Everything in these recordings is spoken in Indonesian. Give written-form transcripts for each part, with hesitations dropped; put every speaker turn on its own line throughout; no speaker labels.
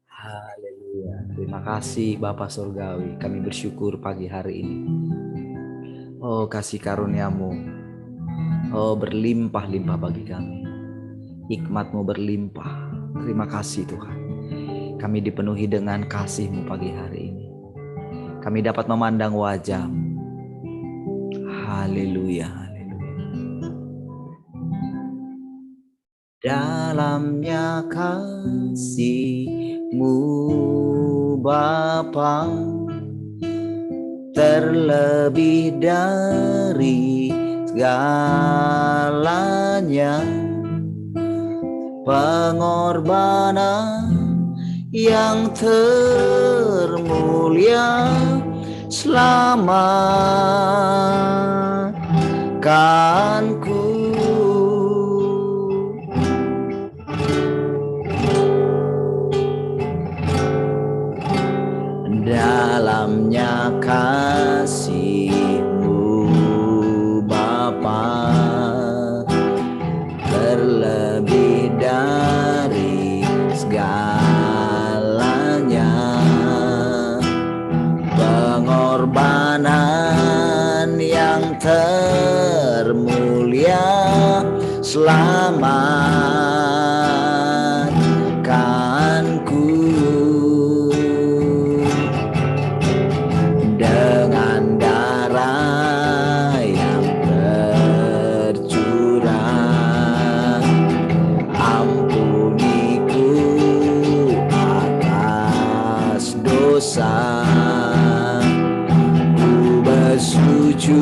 Haleluya. Terima kasih Bapa Surgawi. Kami bersyukur pagi hari ini. Oh, kasih karuniamu. Oh, berlimpah-limpah bagi kami. Hikmat-Mu berlimpah. Terima kasih Tuhan. Kami dipenuhi dengan kasih-Mu pagi hari ini. Kami dapat memandang wajah-Mu. Haleluya, haleluya. Dalamnya kasih-Mu Bapa, terlebih dari segalanya, pengorbanan yang termulia selamatkanku. Dalamnya kasih-Mu Bapa, terlebih dari segalanya, pengorbanan yang termulia selamatkanku. Dengan darah yang tercurah, ampuniku atas dosa. Ku bersujud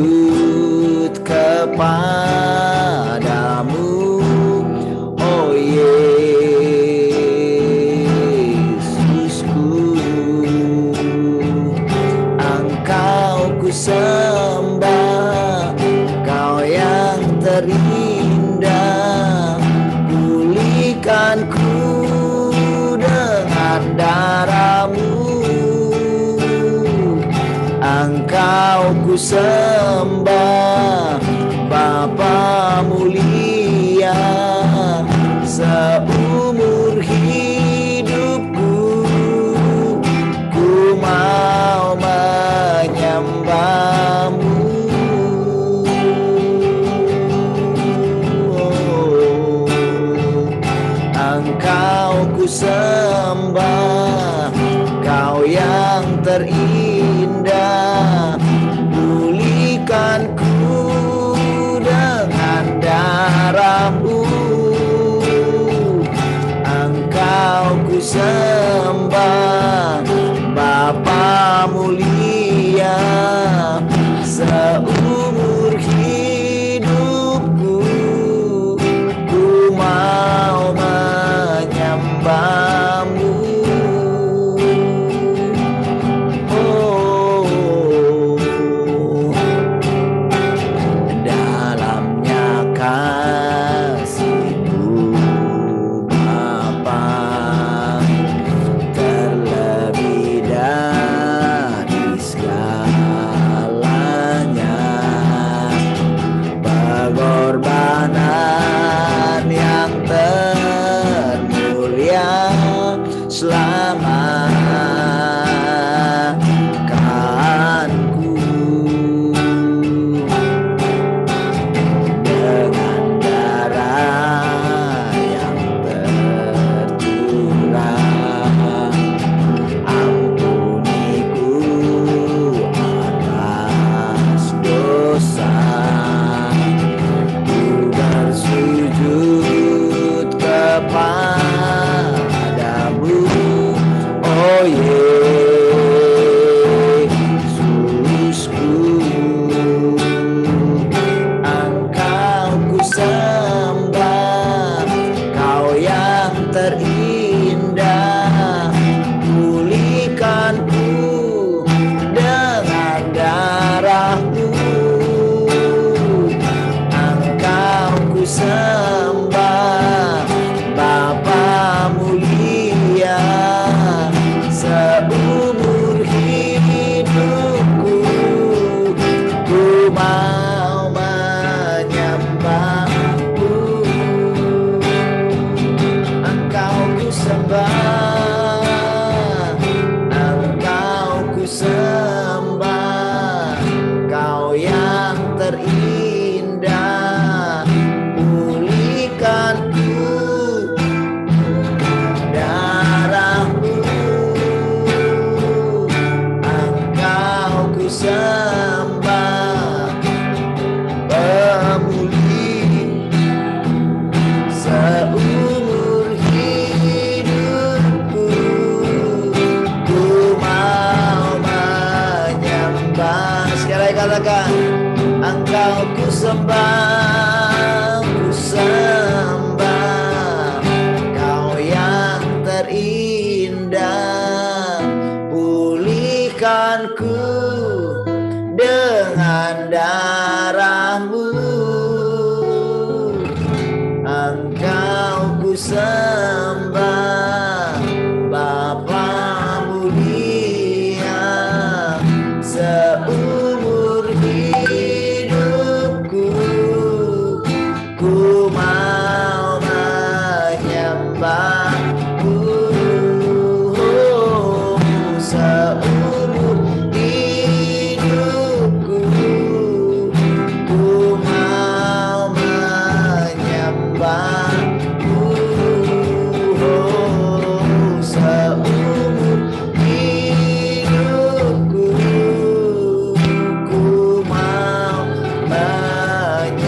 kepadamu, oh Yesusku. Engkau ku sembah, Kau yang terindah. Pulihkanku dengan darah-Mu. Engkau ku sembah, Bapa mulia. Seumur hidupku ku mau menyembah-Mu. Engkau ku sembah, Kau yang terindah. Pulihkanku dengan darah-Mu. Engkau ku sembah, Bapa mulia. Seumur hidupku ku mau menyembah-Mu. Oh, dalamnya kasih-Mu Bapa, terlebih dari segalanya, pengorbanan yang termulia selamatkanku. Dengan darah yang tercurah, ampuniku atas dosa. Ku bersujud kepadamu, oh Yesusku. Engkau ku sembah, Kau yang terindah. Pulihkanku dengan darah-Mu. Engkau ku sembah, Bapa sembah Bapa mulia seumur hidupku, ku mau menyembahmu seumur hidupku, ku mau menyembahmu seumur hidupku, ku mau menyembahmu,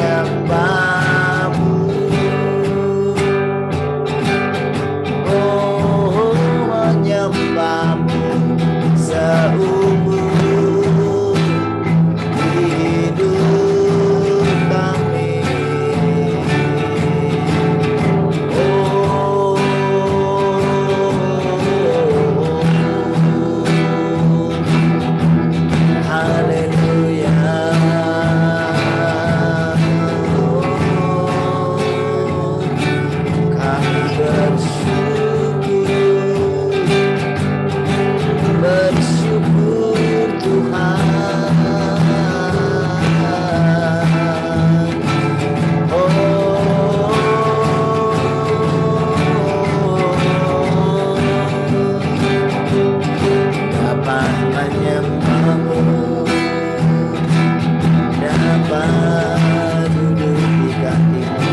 menyembahmu seumur hidup kami. Haleluya. Kami bersyukur Tuhan. Dapat menyembahmu, dapat duduk di kakimu,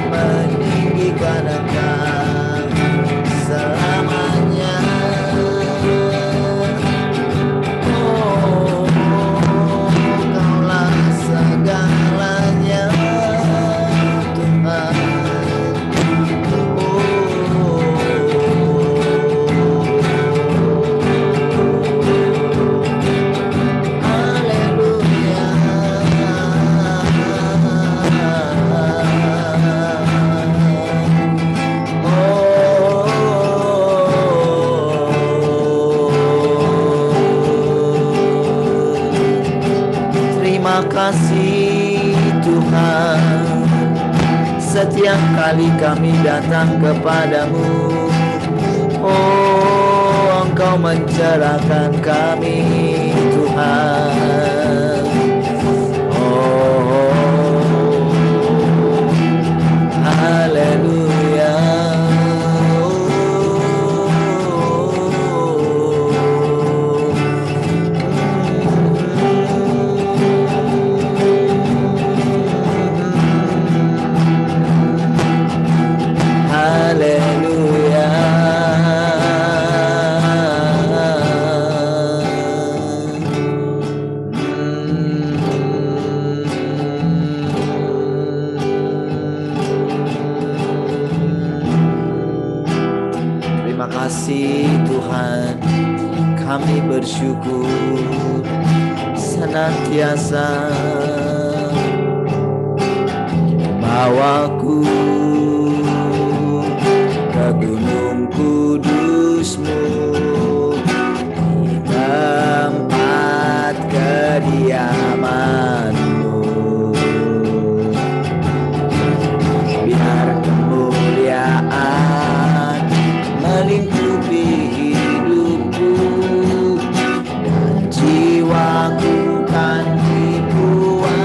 meninggikan Engkau selamanya. Kaulah segalanya Tuhan. Haleluya. Terima kasih Tuhan, setiap kali kami datang kepadamu, oh Engkau mencerahkan kami Tuhan. Oh haleluya. Haleluya. Terima kasih Tuhan, kami bersyukur senantiasa bawaku ke gunung kudus-Mu, di tempat kediaman-Mu. Biar kemuliaan melingkupi hidupku, dan jiwaku kan dipuaskan.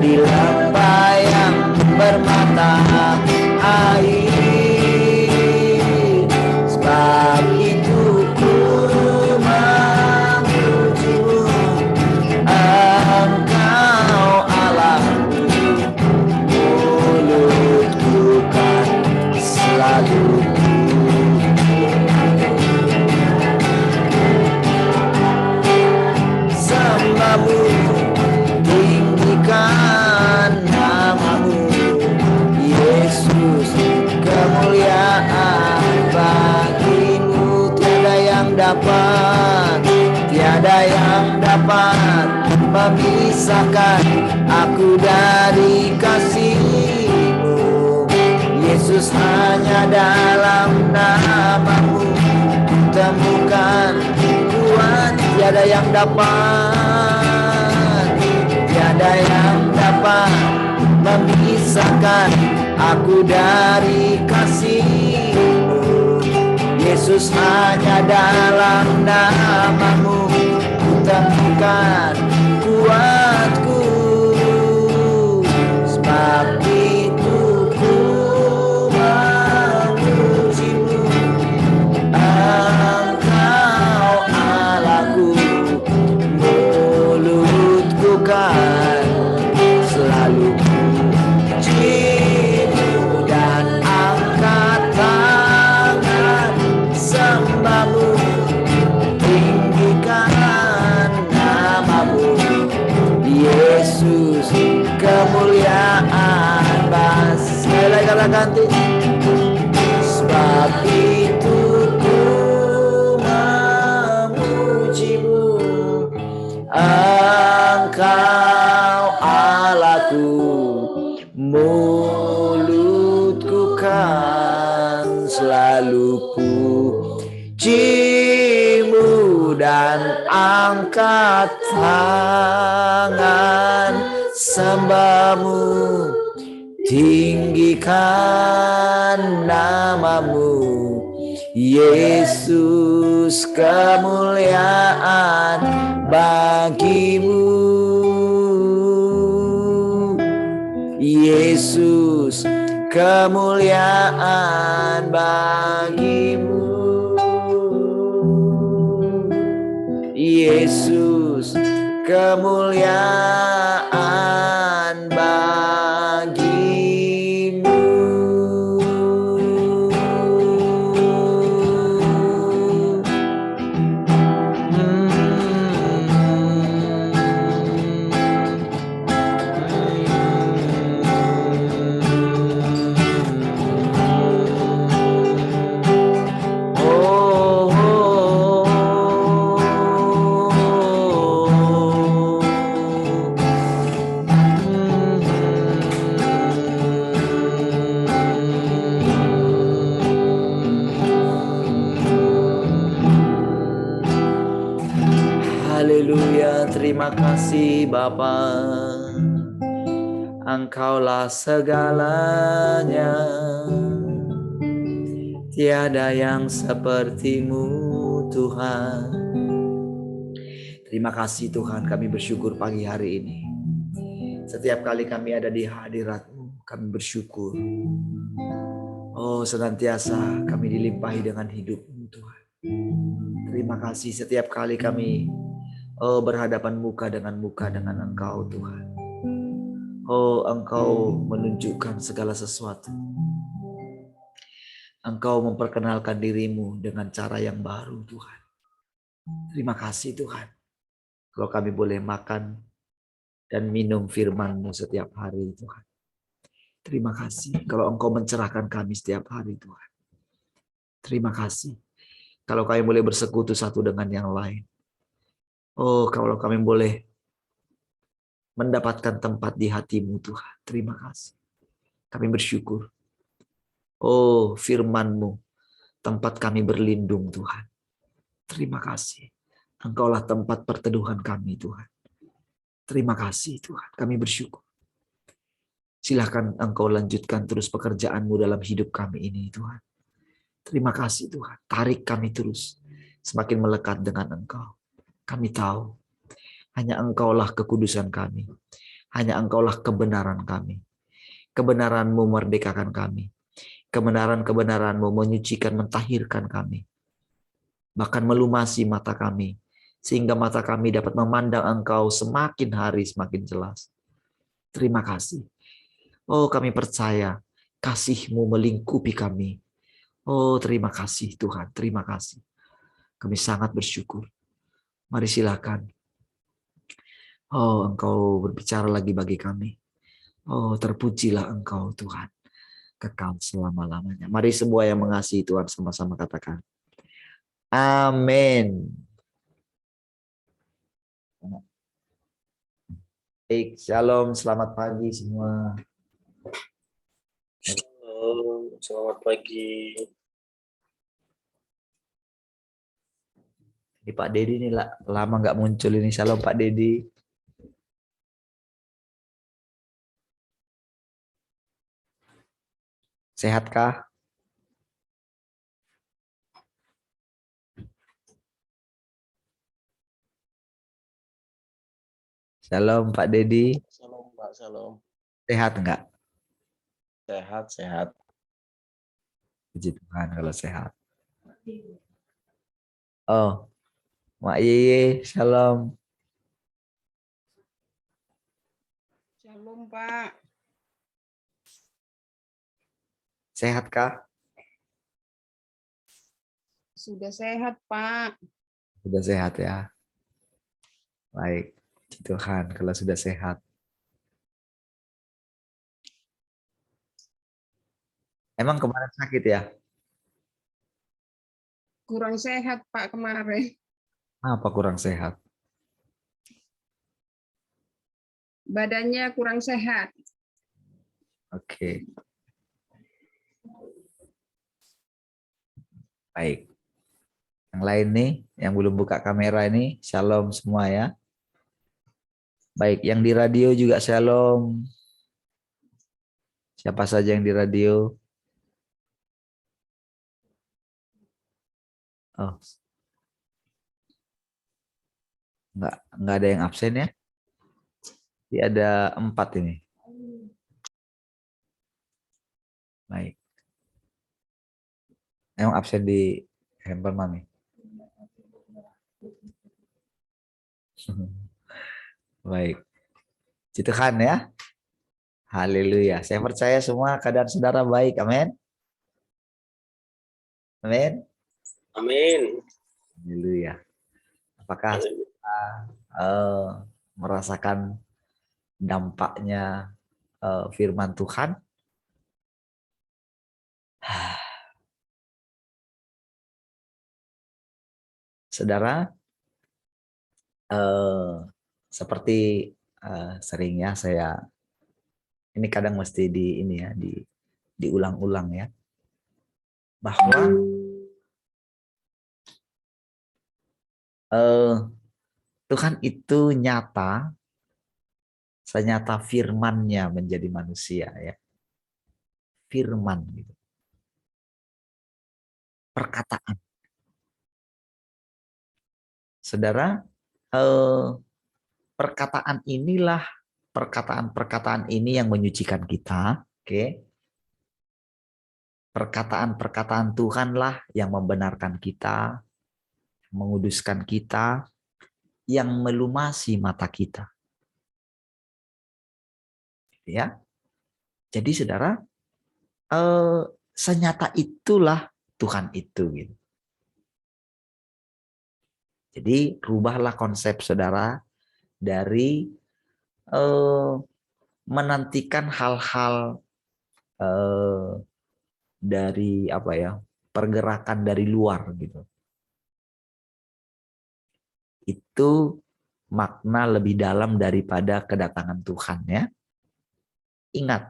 di lembah yang bermata air. Sebab itu ku memujimu, Engkau Allahku, mulutku kan selalu sembahmu, tinggikan namamu, Yesus. Kemuliaan bagimu, tiada yang dapat memisahkan aku dari kasih-Mu. Yesus, hanya dalam namamu temukan kuat, tiada yang dapat memisahkan aku dari kasih-Mu. Yesus, hanya dalam namamu temukan kuatku. Sebab itu ku memujimu, Engkau Allahku, mulutku kan selalu pujimu, dan angkat tangan sembahmu, tinggikan namamu, Yesus. Kemuliaan sekali lagi katakan, sebab itu ku memujimu, Engkau Allahku, mulutku kan selalu pujimu, dan angkat tangan sembahmu, tinggikan namamu, Yesus. Kemuliaan bagimu, Yesus. Kemuliaan bagimu, Yesus. Kemuliaan bagimu. Haleluya, terima kasih Bapa. Engkaulah segalanya, tiada yang seperti-Mu Tuhan. Terima kasih Tuhan, kami bersyukur pagi hari ini. Setiap kali kami ada di hadirat-Mu, kami bersyukur. Oh, senantiasa kami dilimpahi dengan hidup-Mu Tuhan. Terima kasih setiap kali kami berhadapan muka dengan Engkau Tuhan. Oh, Engkau menunjukkan segala sesuatu. Engkau memperkenalkan diri-Mu dengan cara yang baru Tuhan. Terima kasih Tuhan. Kalau kami boleh makan dan minum firman-Mu setiap hari Tuhan. Terima kasih kalau Engkau mencerahkan kami setiap hari Tuhan. Terima kasih kalau kami boleh bersekutu satu dengan yang lain. Oh, kalau kami boleh mendapatkan tempat di hati-Mu Tuhan. Terima kasih. Kami bersyukur. Oh, firman-Mu, tempat kami berlindung Tuhan. Terima kasih. Engkaulah tempat perteduhan kami Tuhan. Terima kasih Tuhan. Kami bersyukur. Silakan Engkau lanjutkan terus pekerjaan-Mu dalam hidup kami ini Tuhan. Terima kasih Tuhan. Tarik kami terus semakin melekat dengan Engkau. Kami tahu hanya Engkaulah kekudusan kami. Hanya Engkaulah kebenaran kami. Kebenaran-Mu merdekakan kami. Kebenaran-kebenaran-Mu menyucikan, mentahirkan kami. Bahkan melumasi mata kami. Sehingga mata kami dapat memandang Engkau semakin hari semakin jelas. Terima kasih. Oh, kami percaya kasih-Mu melingkupi kami. Oh, terima kasih Tuhan, terima kasih. Kami sangat bersyukur. Mari silakan. Oh, Engkau berbicara lagi bagi kami. Oh, terpujilah Engkau Tuhan, kekal selama-lamanya. Mari semua yang mengasihi Tuhan sama-sama katakan. Amin. Baik, shalom, selamat pagi semua.
Halo, selamat pagi.
Ini Pak Dedi nih lah, lama nggak muncul ini. Shalom Pak Dedi. Sehatkah? Shalom Pak Dedi.
Shalom Pak, shalom.
Sehat nggak?
Sehat, sehat.
Puji Tuhan kalau sehat. Oh, Mak Yeye, shalom.
Shalom Pak.
Sehatkah?
Sudah sehat Pak.
Sudah sehat ya. Baik, puji Tuhan kalau sudah sehat. Emang kemarin sakit ya?
Kurang sehat Pak kemarin.
Apa kurang sehat?
Badannya kurang sehat.
Oke. Baik. Yang lain nih, yang belum buka kamera ini, shalom semua ya. Baik, yang di radio juga shalom. Siapa saja yang di radio? Oh, nggak ada yang absen ya? Jadi ada 4 ini. Baik. Emang absen di handphone Mami? Baik. Puji Tuhan ya. Haleluya. Saya percaya semua keadaan saudara baik. Amin. Amin.
Amin.
Haleluya. Apakah kita merasakan dampaknya firman Tuhan? Saudara, seperti seringnya saya ini kadang mesti diulang-ulang ya, bahwa Tuhan itu nyata, senyata firman-Nya menjadi manusia ya, firman gitu, perkataan. Saudara, perkataan ini yang menyucikan kita, oke? Perkataan-perkataan Tuhanlah yang membenarkan kita, menguduskan kita, yang melumasi mata kita. Ya. Jadi saudara, senyata itulah Tuhan itu gitu. Jadi rubahlah konsep saudara dari menantikan hal-hal dari apa ya, pergerakan dari luar gitu. Itu makna lebih dalam daripada kedatangan Tuhan ya. Ingat,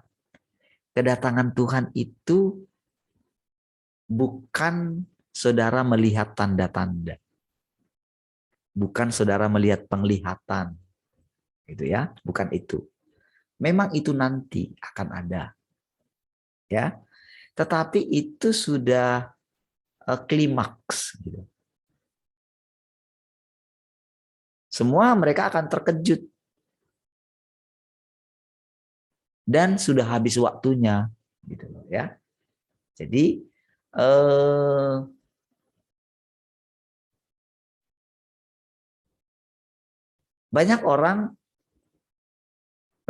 kedatangan Tuhan itu bukan saudara melihat tanda-tanda. Bukan saudara melihat penglihatan. Gitu ya, bukan itu. Memang itu nanti akan ada. Ya. Tetapi itu sudah klimaks gitu. Semua mereka akan terkejut. dan sudah habis waktunya, gitu loh ya. Jadi banyak orang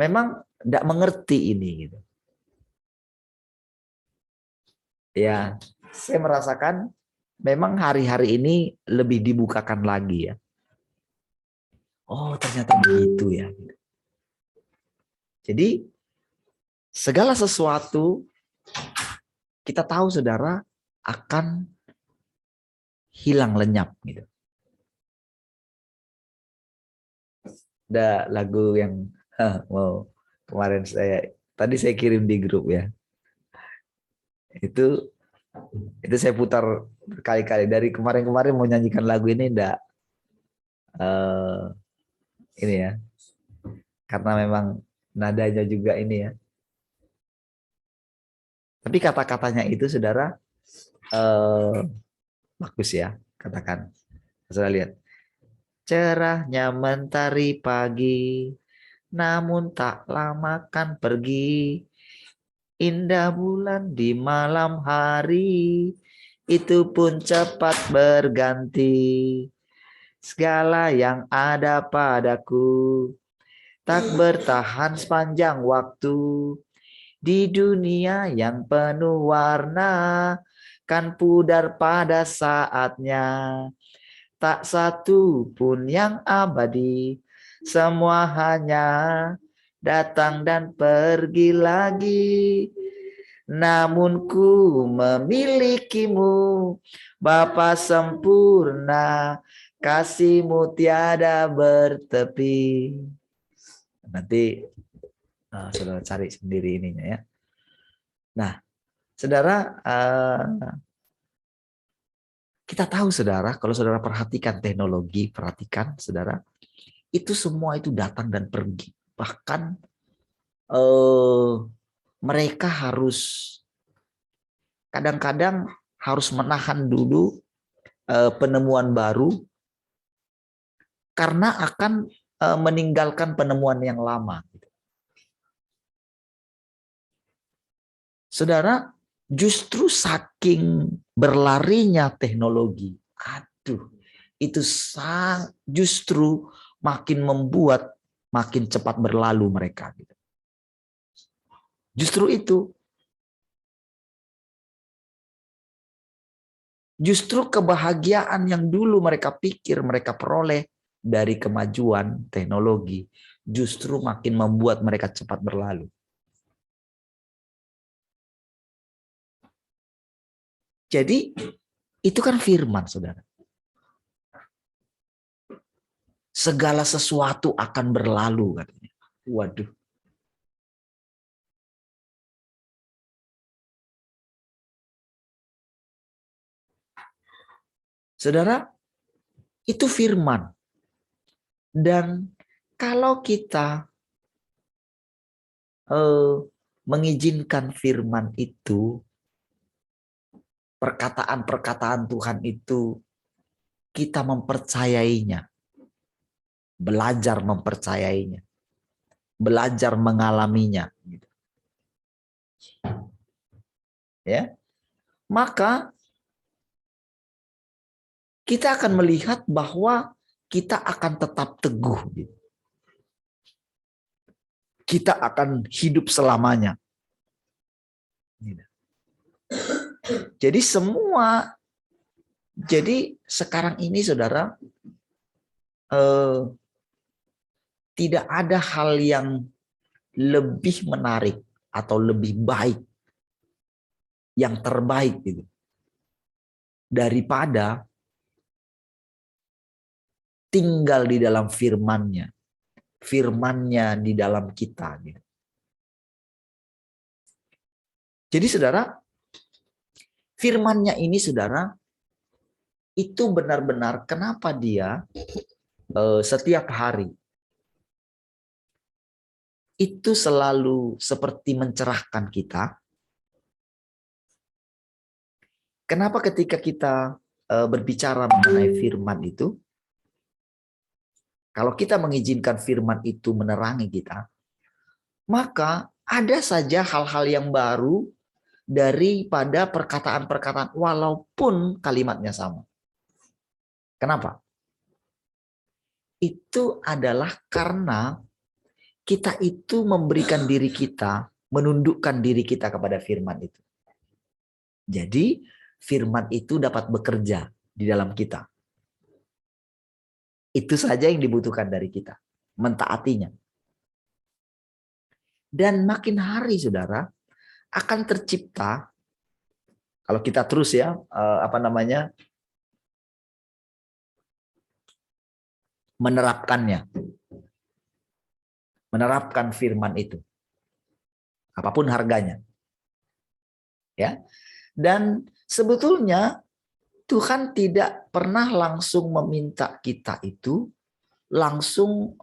memang tidak mengerti ini, gitu. Ya, saya merasakan memang hari-hari ini lebih dibukakan lagi ya. Oh, ternyata begitu ya. Jadi segala sesuatu kita tahu saudara akan hilang lenyap gitu. Ada lagu yang mau kemarin tadi saya kirim di grup ya. Itu saya putar berkali-kali dari kemarin-kemarin mau nyanyikan lagu ini enggak ini ya. Karena memang nadanya juga ini ya. Tapi kata-katanya itu saudara bagus ya, katakan. Saudara lihat. Cerahnya mentari pagi, namun tak lama kan pergi. Indah bulan di malam hari, itu pun cepat berganti. Segala yang ada padaku tak bertahan sepanjang waktu. Di dunia yang penuh warna, kan pudar pada saatnya. Tak satu pun yang abadi, semua hanya datang dan pergi lagi. Namun ku memilikimu, Bapa sempurna, kasihmu tiada bertepi. Nanti saudara cari sendiri ininya ya. Nah, saudara, kita tahu saudara, kalau saudara perhatikan teknologi, perhatikan saudara, itu semua itu datang dan pergi. Bahkan mereka harus kadang-kadang harus menahan dulu penemuan baru karena akan meninggalkan penemuan yang lama. Saudara, justru saking berlarinya teknologi, itu justru makin membuat makin cepat berlalu mereka. Justru itu. Justru kebahagiaan yang dulu mereka pikir mereka peroleh dari kemajuan teknologi, justru makin membuat mereka cepat berlalu. Jadi itu kan firman, saudara. Segala sesuatu akan berlalu, katanya. Waduh. Saudara, itu firman. Dan kalau kita mengizinkan firman itu, perkataan-perkataan Tuhan itu, kita mempercayainya, belajar mempercayainya, belajar mengalaminya, ya, maka kita akan melihat bahwa kita akan tetap teguh, kita akan hidup selamanya. Jadi sekarang ini saudara, tidak ada hal yang lebih menarik atau lebih baik, yang terbaik gitu, daripada tinggal di dalam firman-Nya, firman-Nya di dalam kita. Gitu. Jadi saudara, firman-Nya ini saudara, itu benar-benar kenapa dia setiap hari itu selalu seperti mencerahkan kita. Kenapa ketika kita berbicara mengenai firman itu, kalau kita mengizinkan firman itu menerangi kita, maka Ada saja hal-hal yang baru daripada perkataan-perkataan walaupun kalimatnya sama. Kenapa? Itu adalah karena kita itu memberikan diri kita, menundukkan diri kita kepada firman itu. Jadi firman itu dapat bekerja di dalam kita. Itu saja yang dibutuhkan dari kita, mentaatinya. Dan makin hari saudara akan tercipta, kalau kita terus ya, menerapkan firman itu, apapun harganya, ya. Dan sebetulnya Tuhan tidak pernah langsung meminta kita itu langsung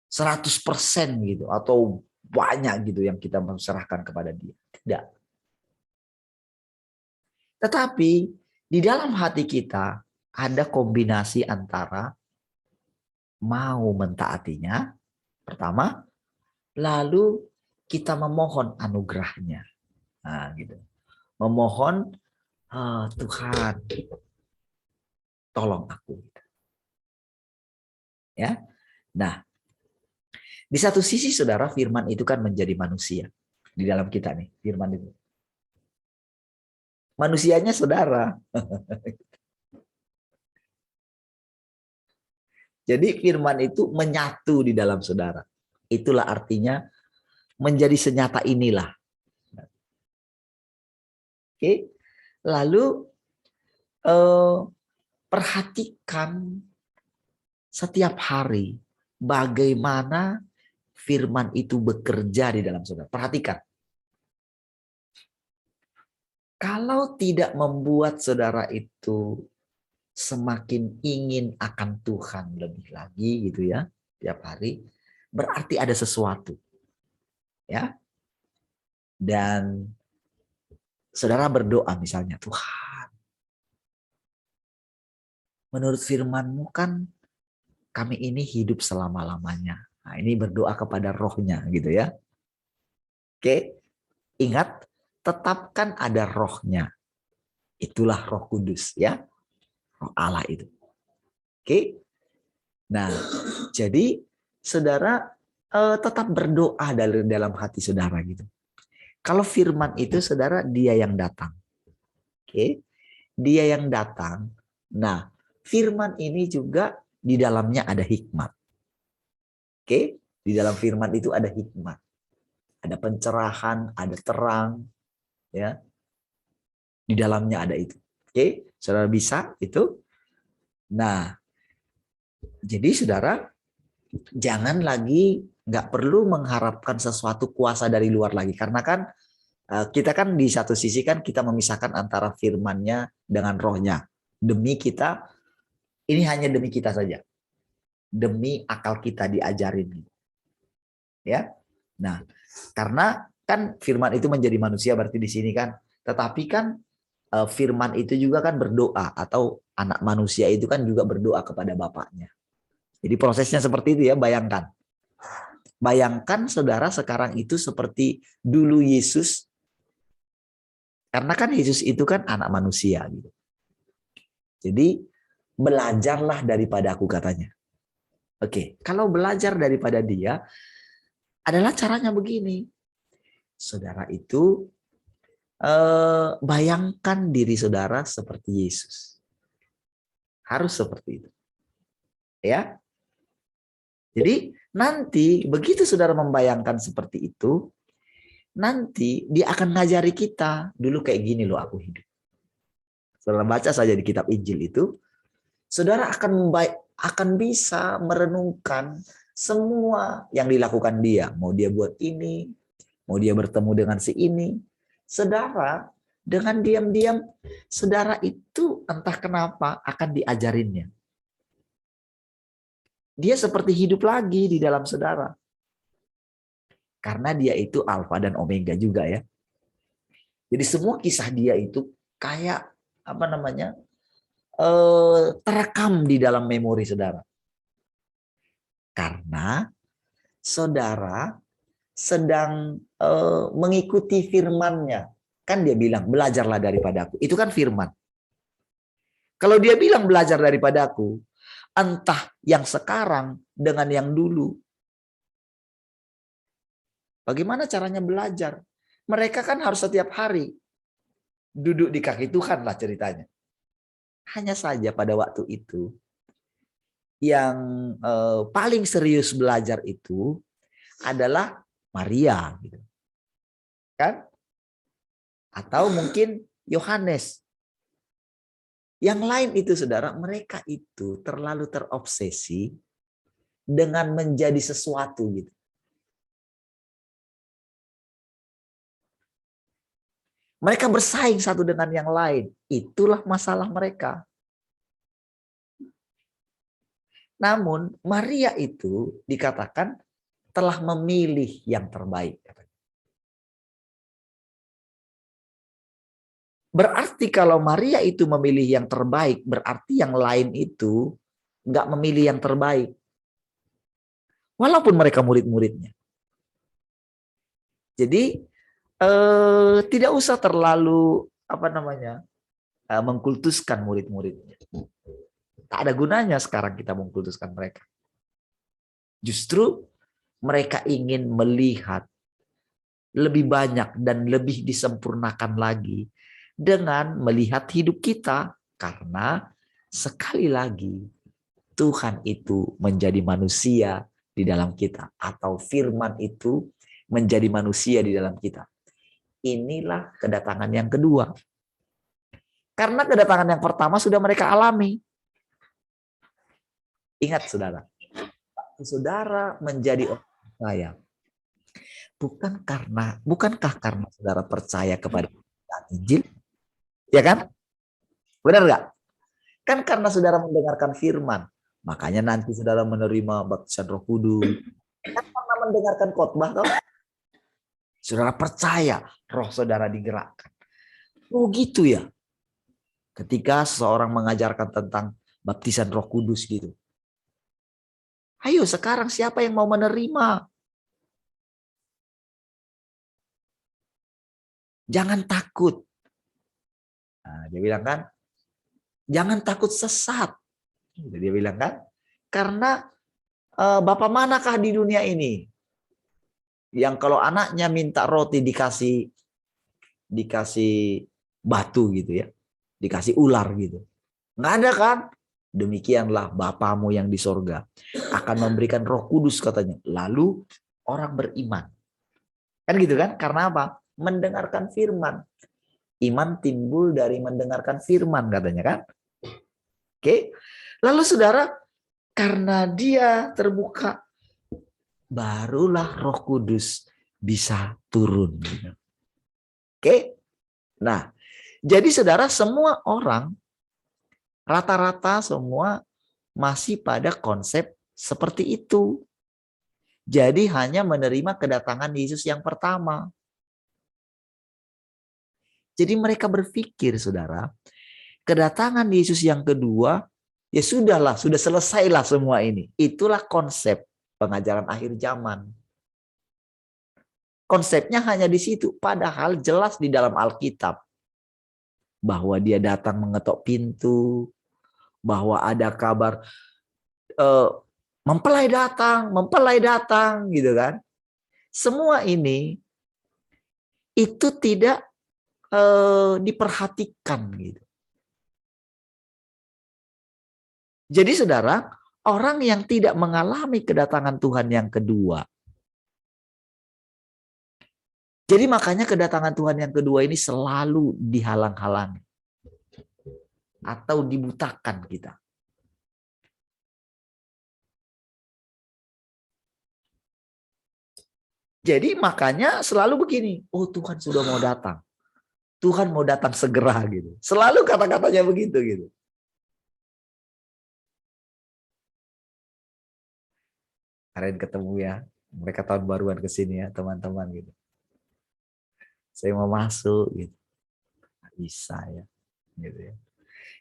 100% gitu atau banyak gitu yang kita menserahkan kepada Dia. Tidak. Tetapi di dalam hati kita ada kombinasi antara mau mentaatinya, pertama, lalu kita memohon anugerahnya. Nah, gitu. Memohon, Tuhan, tolong aku. Ya. Nah, di satu sisi saudara, firman itu kan menjadi manusia di dalam kita nih, firman itu. Manusianya saudara. Jadi firman itu menyatu di dalam saudara. Itulah artinya menjadi senyata inilah. Oke. Lalu perhatikan setiap hari bagaimana firman itu bekerja di dalam saudara. Perhatikan. Kalau tidak membuat saudara itu semakin ingin akan Tuhan lebih lagi gitu ya, tiap hari, berarti ada sesuatu. Ya. Dan saudara berdoa misalnya, Tuhan, menurut firman-Mu kan kami ini hidup selama-lamanya. Nah, ini berdoa kepada rohnya gitu ya. Oke, ingat, tetapkan ada rohnya. Itulah Roh Kudus ya. Roh Allah itu. Oke. Nah, jadi saudara tetap berdoa dalam hati saudara gitu. Kalau firman itu saudara, dia yang datang. Oke. Dia yang datang. Nah, firman ini juga di dalamnya ada hikmat. Oke, di dalam firman itu ada hikmat. Ada pencerahan, ada terang, ya. Di dalamnya ada itu. Oke, saudara bisa itu. Nah, jadi saudara jangan lagi, nggak perlu mengharapkan sesuatu kuasa dari luar lagi, karena kan kita kan di satu sisi kan kita memisahkan antara firman-Nya dengan rohnya. Demi kita, ini hanya demi kita saja. Demi akal kita diajarin. Ya. Nah, karena kan firman itu menjadi manusia berarti di sini kan, tetapi kan firman itu juga kan berdoa, atau anak manusia itu kan juga berdoa kepada bapaknya. Jadi prosesnya seperti itu ya, bayangkan. Bayangkan saudara sekarang itu seperti dulu Yesus, karena kan Yesus itu kan anak manusia gitu. Jadi belajarlah daripada aku katanya. Oke, kalau belajar daripada dia adalah caranya begini. Saudara itu bayangkan diri saudara seperti Yesus. Harus seperti itu. Ya. Jadi nanti begitu saudara membayangkan seperti itu, nanti dia akan ngajari kita, dulu kayak gini loh aku hidup. Saudara baca saja di kitab Injil itu, saudara akan bisa merenungkan semua yang dilakukan dia. Mau dia buat ini, mau dia bertemu dengan si ini. Saudara, dengan diam-diam, saudara itu entah kenapa akan diajarinnya. Dia seperti hidup lagi di dalam saudara. Karena dia itu alfa dan omega juga ya. Jadi semua kisah dia itu kayak terekam di dalam memori saudara. Karena saudara sedang mengikuti firman-Nya. Kan dia bilang, belajarlah daripada aku. Itu kan firman. Kalau dia bilang belajar daripada aku, entah yang sekarang dengan yang dulu. Bagaimana caranya belajar? Mereka kan harus setiap hari duduk di kaki Tuhan lah ceritanya. Hanya saja pada waktu itu, yang paling serius belajar itu adalah Maria. Gitu. Kan? Atau mungkin Yohanes. Yang lain itu saudara, mereka itu terlalu terobsesi dengan menjadi sesuatu gitu. Mereka bersaing satu dengan yang lain. Itulah masalah mereka. Namun Maria itu dikatakan telah memilih yang terbaik. Berarti kalau Maria itu memilih yang terbaik, berarti yang lain itu nggak memilih yang terbaik. Walaupun mereka murid-muridnya. Jadi tidak usah terlalu mengkultuskan murid-muridnya. Tak ada gunanya sekarang kita mengkultuskan mereka. Justru mereka ingin melihat lebih banyak dan lebih disempurnakan lagi dengan melihat hidup kita. Karena sekali lagi Tuhan itu menjadi manusia di dalam kita. Atau firman itu menjadi manusia di dalam kita. Inilah kedatangan yang kedua. Karena kedatangan yang pertama sudah mereka alami. Ingat saudara. Saudara menjadi orang percaya. Bukankah karena saudara percaya kepada Injil? Ya kan? Benar nggak? Kan karena saudara mendengarkan firman, makanya nanti saudara menerima baptisan Roh Kudus. Kan karena mendengarkan khotbah, toh? Saudara percaya, roh saudara digerakkan. Oh gitu ya. Ketika seseorang mengajarkan tentang baptisan Roh Kudus gitu. Ayo sekarang siapa yang mau menerima? Jangan takut. Nah, dia bilang kan, jangan takut sesat. Dia bilang kan, karena Bapak manakah di dunia ini yang kalau anaknya minta roti dikasih batu gitu ya, dikasih ular gitu. Nggak ada kan? Demikianlah Bapamu yang di sorga akan memberikan Roh Kudus katanya. Lalu orang beriman. Kan gitu kan? Karena apa? Mendengarkan firman. Iman timbul dari mendengarkan firman katanya kan. Oke. Lalu saudara, karena dia terbuka, barulah Roh Kudus bisa turun. Oke. Nah, jadi saudara semua orang, rata-rata semua masih pada konsep seperti itu. Jadi hanya menerima kedatangan Yesus yang pertama. Jadi mereka berpikir, saudara, kedatangan Yesus yang kedua, ya sudahlah, sudah selesailah semua ini. Itulah konsep pengajaran akhir zaman. Konsepnya hanya di situ, padahal jelas di dalam Alkitab. Bahwa dia datang mengetok pintu, bahwa ada kabar mempelai datang, gitu kan. Semua ini itu tidak diperhatikan gitu. Jadi saudara, orang yang tidak mengalami kedatangan Tuhan yang kedua. Jadi makanya kedatangan Tuhan yang kedua ini selalu dihalang-halangi. Atau dibutakan kita. Jadi makanya selalu begini, oh Tuhan sudah mau datang. Tuhan mau datang segera gitu. Selalu kata-katanya begitu gitu. Kalian ketemu ya, mereka tahun baruan ke sini ya teman-teman gitu. Saya mau masuk gitu. Nggak bisa ya. Gitu ya.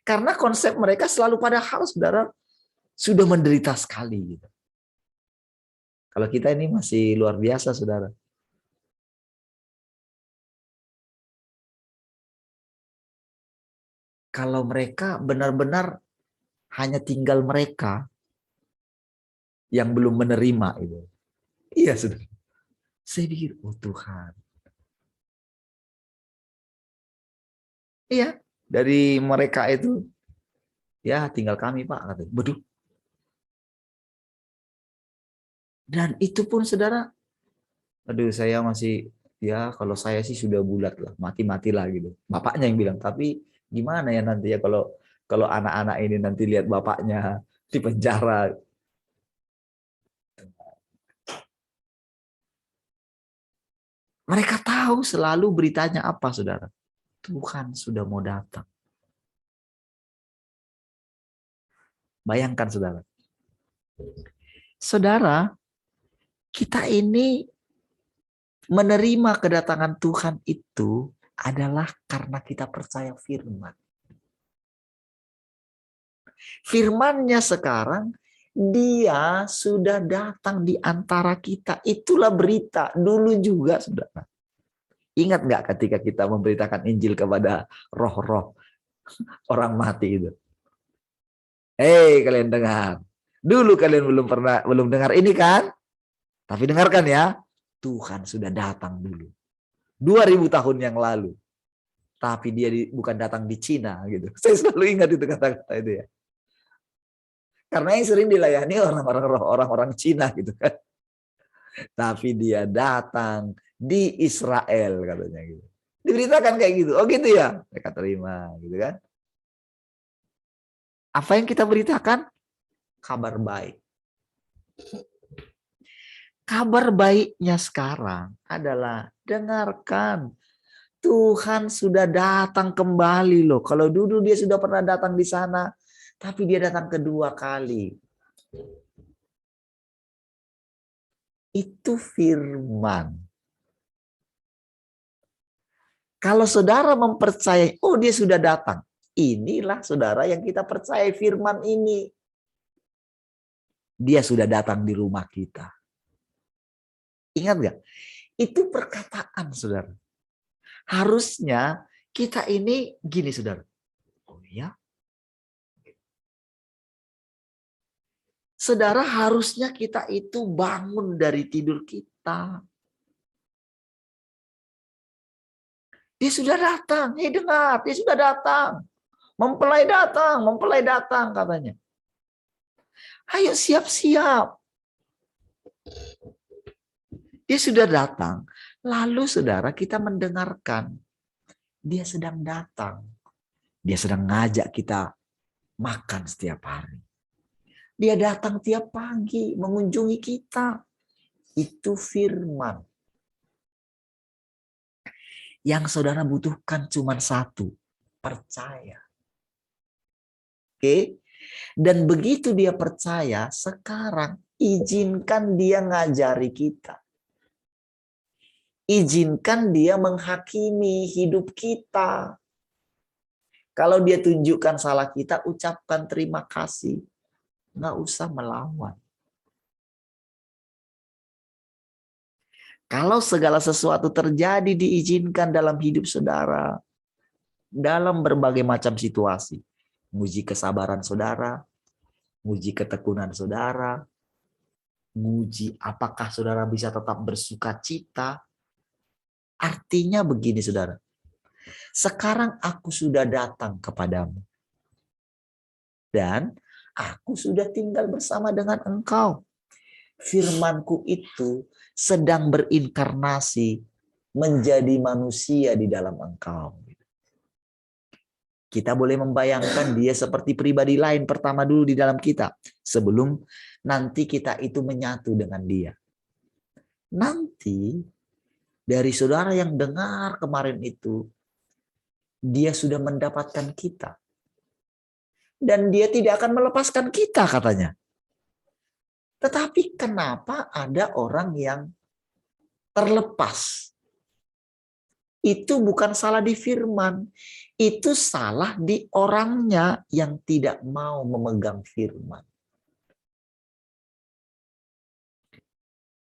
Karena konsep mereka selalu padahal saudara sudah menderita sekali gitu. Kalau kita ini masih luar biasa, saudara. Kalau mereka benar-benar hanya tinggal mereka yang belum menerima itu. Iya, saudara. Saya pikir, oh Tuhan. Iya, dari mereka itu, ya tinggal kami Pak. Katanya. Betul. Dan itu pun saudara, aduh saya masih, ya kalau saya sih sudah bulat lah, mati-matilah gitu. Bapaknya yang bilang, tapi gimana ya nanti ya kalau anak-anak ini nanti lihat bapaknya di penjara. Mereka tahu selalu beritanya apa, saudara. Tuhan sudah mau datang. Bayangkan, saudara. Saudara, kita ini menerima kedatangan Tuhan itu adalah karena kita percaya firman. Firman-Nya sekarang, dia sudah datang di antara kita. Itulah berita dulu juga, saudara. Ingat nggak ketika kita memberitakan Injil kepada roh-roh orang mati itu? Hei, kalian dengar. Dulu kalian belum dengar ini kan? Tapi dengarkan ya, Tuhan sudah datang dulu. 2000 tahun yang lalu. Tapi dia bukan datang di Cina gitu. Saya selalu ingat itu kata-kata itu ya. Karena yang sering dilayani orang-orang Cina gitu kan. Tapi dia datang di Israel katanya gitu. Diberitakan kayak gitu. Oh gitu ya. Mereka terima gitu kan. Apa yang kita beritakan? Kabar baik. Kabar baiknya sekarang adalah dengarkan. Tuhan sudah datang kembali loh. Kalau dulu dia sudah pernah datang di sana, tapi dia datang kedua kali. Itu firman. Kalau saudara mempercayai, oh dia sudah datang. Inilah saudara yang kita percaya firman ini. Dia sudah datang di rumah kita. Ingat gak? Itu perkataan saudara. Harusnya kita ini gini saudara. Oh ya. Saudara, harusnya kita itu bangun dari tidur kita. Dia sudah datang. Hei dengar, dia sudah datang. Mempelai datang katanya. Ayo siap-siap. Dia sudah datang. Lalu saudara kita mendengarkan. Dia sedang datang. Dia sedang ngajak kita makan setiap hari. Dia datang tiap pagi mengunjungi kita. Itu firman. Yang saudara butuhkan cuma satu. Percaya. Oke? Dan begitu dia percaya, sekarang izinkan dia ngajari kita. Izinkan dia menghakimi hidup kita. Kalau dia tunjukkan salah kita, ucapkan terima kasih. Nggak usah melawan. Kalau segala sesuatu terjadi diizinkan dalam hidup saudara, dalam berbagai macam situasi, nguji kesabaran saudara, nguji ketekunan saudara, nguji apakah saudara bisa tetap bersuka cita. Artinya begini saudara, sekarang aku sudah datang kepadamu. Dan aku sudah tinggal bersama dengan engkau. Firmanku itu sedang berinkarnasi menjadi manusia di dalam engkau. Kita boleh membayangkan dia seperti pribadi lain pertama dulu di dalam kita. Sebelum nanti kita itu menyatu dengan dia. Nanti dari saudara yang dengar kemarin itu, dia sudah mendapatkan kita. Dan dia tidak akan melepaskan kita katanya. Tetapi kenapa ada orang yang terlepas? Itu bukan salah di firman. Itu salah di orangnya yang tidak mau memegang firman.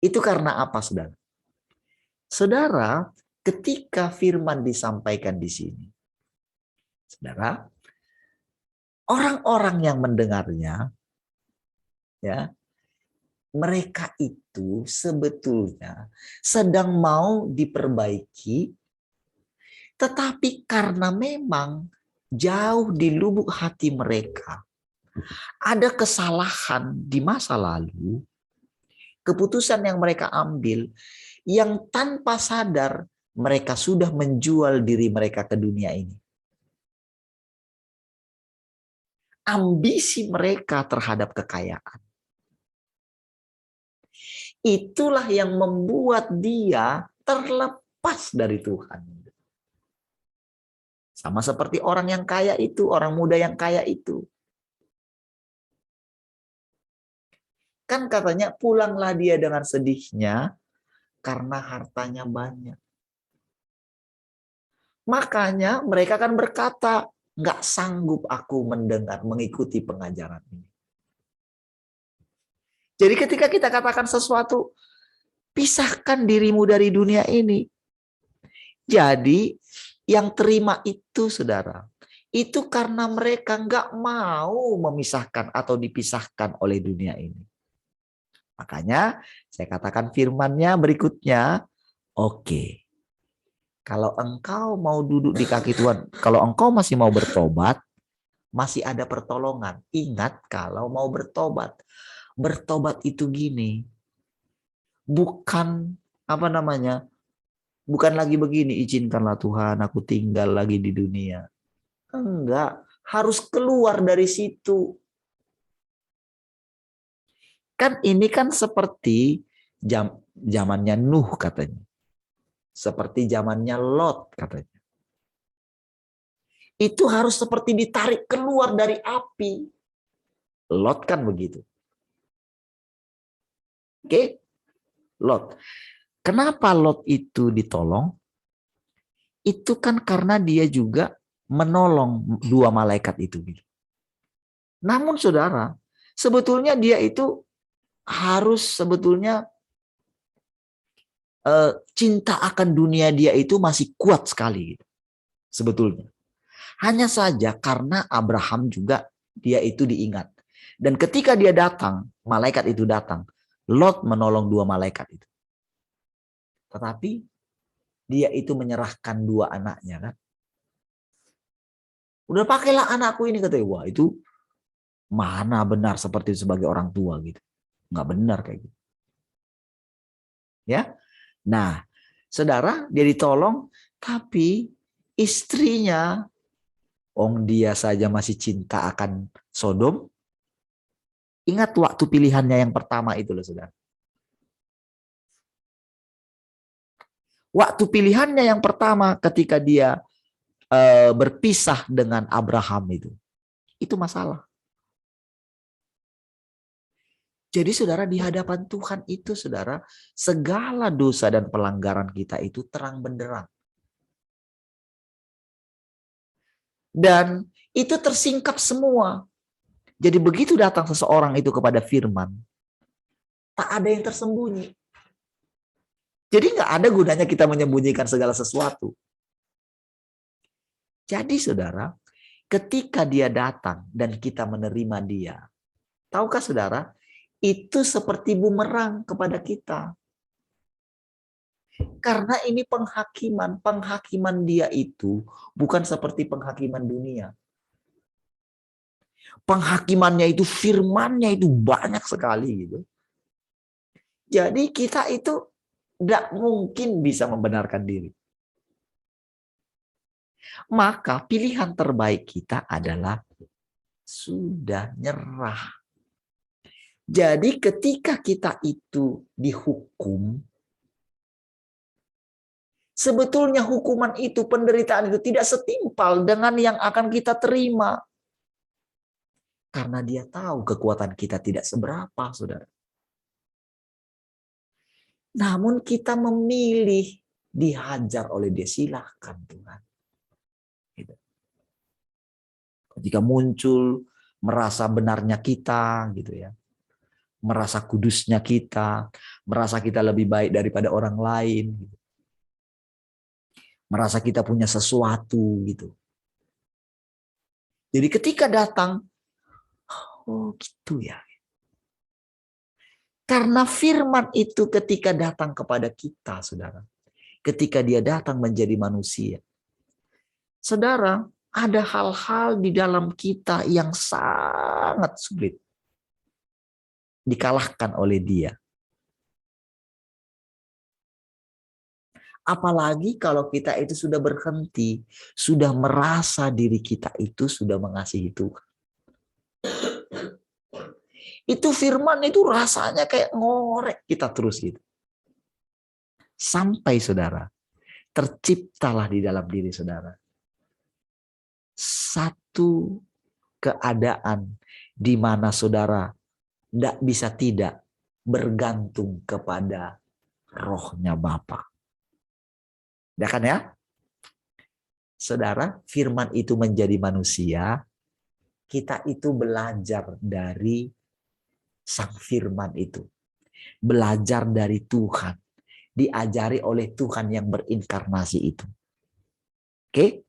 Itu karena apa, saudara? Saudara, ketika firman disampaikan di sini, saudara, orang-orang yang mendengarnya, ya, mereka itu sebetulnya sedang mau diperbaiki, tetapi karena memang jauh di lubuk hati mereka ada kesalahan di masa lalu, keputusan yang mereka ambil yang tanpa sadar mereka sudah menjual diri mereka ke dunia ini. Ambisi mereka terhadap kekayaan. Itulah yang membuat dia terlepas dari Tuhan. Sama seperti orang yang kaya itu, orang muda yang kaya itu. Kan katanya pulanglah dia dengan sedihnya karena hartanya banyak. Makanya mereka kan berkata, nggak sanggup aku mendengar, mengikuti pengajaran ini. Jadi ketika kita katakan sesuatu, pisahkan dirimu dari dunia ini. Jadi yang terima itu, saudara, itu karena mereka nggak mau memisahkan atau dipisahkan oleh dunia ini. Makanya saya katakan firman-Nya berikutnya, oke. Kalau engkau mau duduk di kaki Tuhan, kalau engkau masih mau bertobat, masih ada pertolongan. Ingat kalau mau bertobat. Bertobat itu gini. Bukan apa namanya? Bukan lagi begini, izinkanlah Tuhan aku tinggal lagi di dunia. Enggak, harus keluar dari situ. Kan ini kan seperti zamannya Nuh katanya. Seperti zamannya Lot katanya. Itu harus seperti ditarik keluar dari api. Lot kan begitu. Oke? Lot. Kenapa Lot itu ditolong? Itu kan karena dia juga menolong dua malaikat itu. Namun saudara, sebetulnya dia itu harus sebetulnya cinta akan dunia dia itu masih kuat sekali gitu, sebetulnya. Hanya saja karena Abraham juga dia itu diingat. Dan ketika dia datang, malaikat itu datang, Lot menolong dua malaikat itu. Tetapi dia itu menyerahkan dua anaknya kan. Udah pakailah anakku ini, katanya. Wah, itu mana benar seperti itu sebagai orang tua gitu. Nggak benar kayak gitu. Ya. Nah, saudara, dia ditolong, tapi istrinya, dia saja masih cinta akan Sodom. Ingat waktu pilihannya yang pertama itu loh, saudara. Waktu pilihannya yang pertama ketika dia berpisah dengan Abraham itu masalah. Jadi saudara, di hadapan Tuhan itu, saudara, segala dosa dan pelanggaran kita itu terang benderang. Dan itu tersingkap semua. Jadi begitu datang seseorang itu kepada firman, tak ada yang tersembunyi. Jadi nggak ada gunanya kita menyembunyikan segala sesuatu. Jadi saudara, ketika dia datang dan kita menerima dia, tahukah saudara, itu seperti bumerang kepada kita. Karena ini penghakiman dia itu bukan seperti penghakiman dunia. Penghakimannya itu, firmannya itu banyak sekali gitu. Jadi kita itu tidak mungkin bisa membenarkan diri. Maka pilihan terbaik kita adalah sudah nyerah. Jadi ketika kita itu dihukum, sebetulnya hukuman itu, penderitaan itu tidak setimpal dengan yang akan kita terima. Karena dia tahu kekuatan kita tidak seberapa, saudara. Namun kita memilih dihajar oleh dia, silahkan Tuhan. Gitu. Ketika muncul merasa benarnya kita, gitu ya, merasa kudusnya kita, merasa kita lebih baik daripada orang lain, merasa kita punya sesuatu gitu. Jadi ketika datang, oh gitu ya. Karena firman itu ketika datang kepada kita, saudara, ketika dia datang menjadi manusia, saudara, ada hal-hal di dalam kita yang sangat sulit dikalahkan oleh dia. Apalagi kalau kita itu sudah berhenti, sudah merasa diri kita itu sudah mengasihi Tuhan. Itu firman itu rasanya kayak ngorek kita terus gitu. Sampai saudara, terciptalah di dalam diri saudara satu keadaan di mana saudara tidak bisa tidak bergantung kepada rohnya Bapa. Ya kan ya? Saudara, firman itu menjadi manusia, kita itu belajar dari sang firman itu. Belajar dari Tuhan. Diajari oleh Tuhan yang berinkarnasi itu. Oke?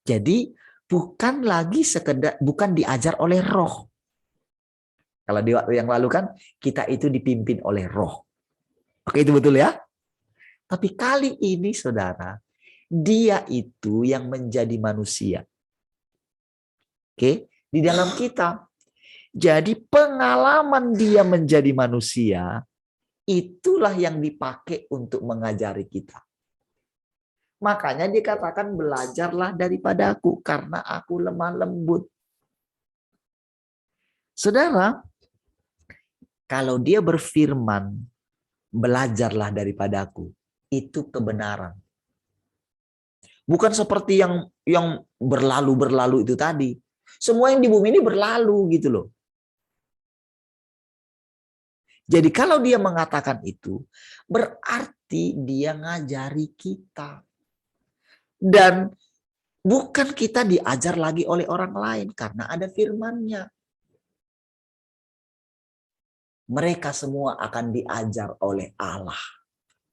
Jadi bukan lagi sekedar, bukan diajar oleh roh. Kalau di waktu yang lalu kan kita itu dipimpin oleh roh. Oke, itu betul ya? Tapi kali ini saudara, dia itu yang menjadi manusia. Oke, di dalam kita. Jadi pengalaman dia menjadi manusia, itulah yang dipakai untuk mengajari kita. Makanya dikatakan belajarlah daripada aku, karena aku lemah lembut. Saudara, kalau dia berfirman, belajarlah daripada aku, itu kebenaran. Bukan seperti yang berlalu-berlalu itu tadi. Semua yang di bumi ini berlalu gitu loh. Jadi kalau dia mengatakan itu, berarti dia ngajari kita. Dan bukan kita diajar lagi oleh orang lain, karena ada firman-Nya. Mereka semua akan diajar oleh Allah.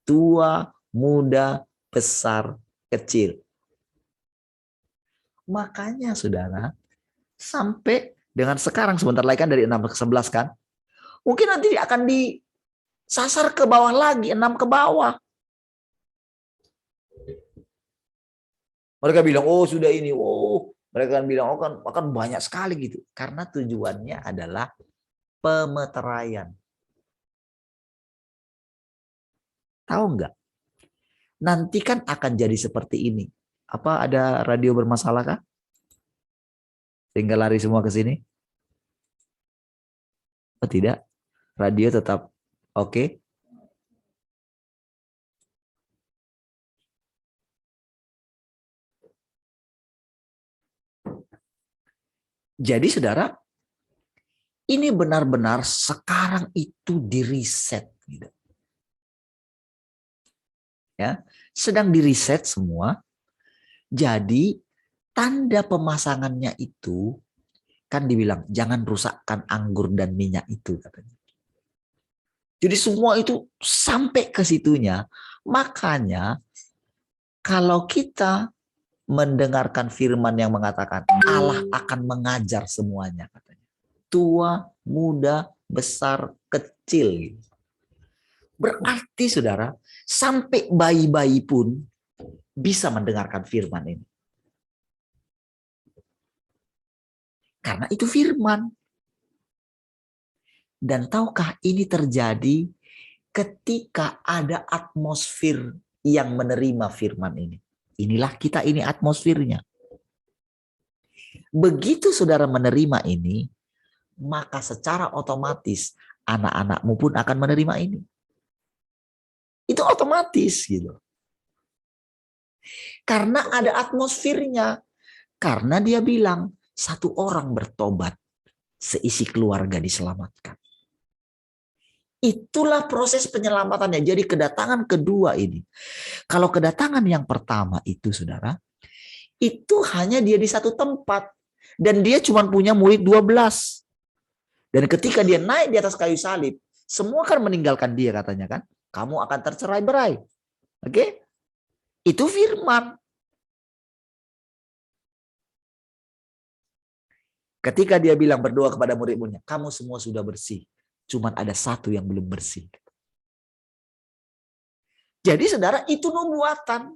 Tua, muda, besar, kecil. Makanya saudara, sampai dengan sekarang sebentar lagi kan dari 6 ke 11 kan. Mungkin nanti akan disasar ke bawah lagi, 6 ke bawah. Mereka bilang, oh sudah ini, oh. Mereka kan bilang, oh kan akan banyak sekali gitu. Karena tujuannya adalah pemeteraian. Tahu nggak? Nanti kan akan jadi seperti ini. Apa ada radio bermasalah kah? Sehingga lari semua ke sini? Oh tidak. Radio tetap oke. Jadi saudara, ini benar-benar sekarang itu diriset gitu. Ya, sedang diriset semua. Jadi tanda pemasangannya itu kan dibilang jangan rusakkan anggur dan minyak itu katanya. Jadi semua itu sampai ke situnya. Makanya kalau kita mendengarkan firman yang mengatakan Allah akan mengajar semuanya katanya. Tua, muda, besar, kecil. Berarti saudara, sampai bayi-bayi pun bisa mendengarkan firman ini. Karena itu firman. Dan tahukah ini terjadi ketika ada atmosfer yang menerima firman ini. Inilah kita ini atmosfernya. Begitu saudara menerima ini, maka secara otomatis anak-anakmu pun akan menerima ini. Itu otomatis gitu. Karena ada atmosfernya. Karena dia bilang, satu orang bertobat, seisi keluarga diselamatkan. Itulah proses penyelamatannya. Jadi kedatangan kedua ini. Kalau kedatangan yang pertama itu saudara, itu hanya dia di satu tempat. Dan dia cuma punya murid 12. Dan ketika dia naik di atas kayu salib, semua kan meninggalkan dia katanya kan. Kamu akan tercerai-berai. Oke? Itu firman. Ketika dia bilang berdoa kepada murid-muridnya, kamu semua sudah bersih. Cuman ada satu yang belum bersih. Jadi saudara, itu nubuatan.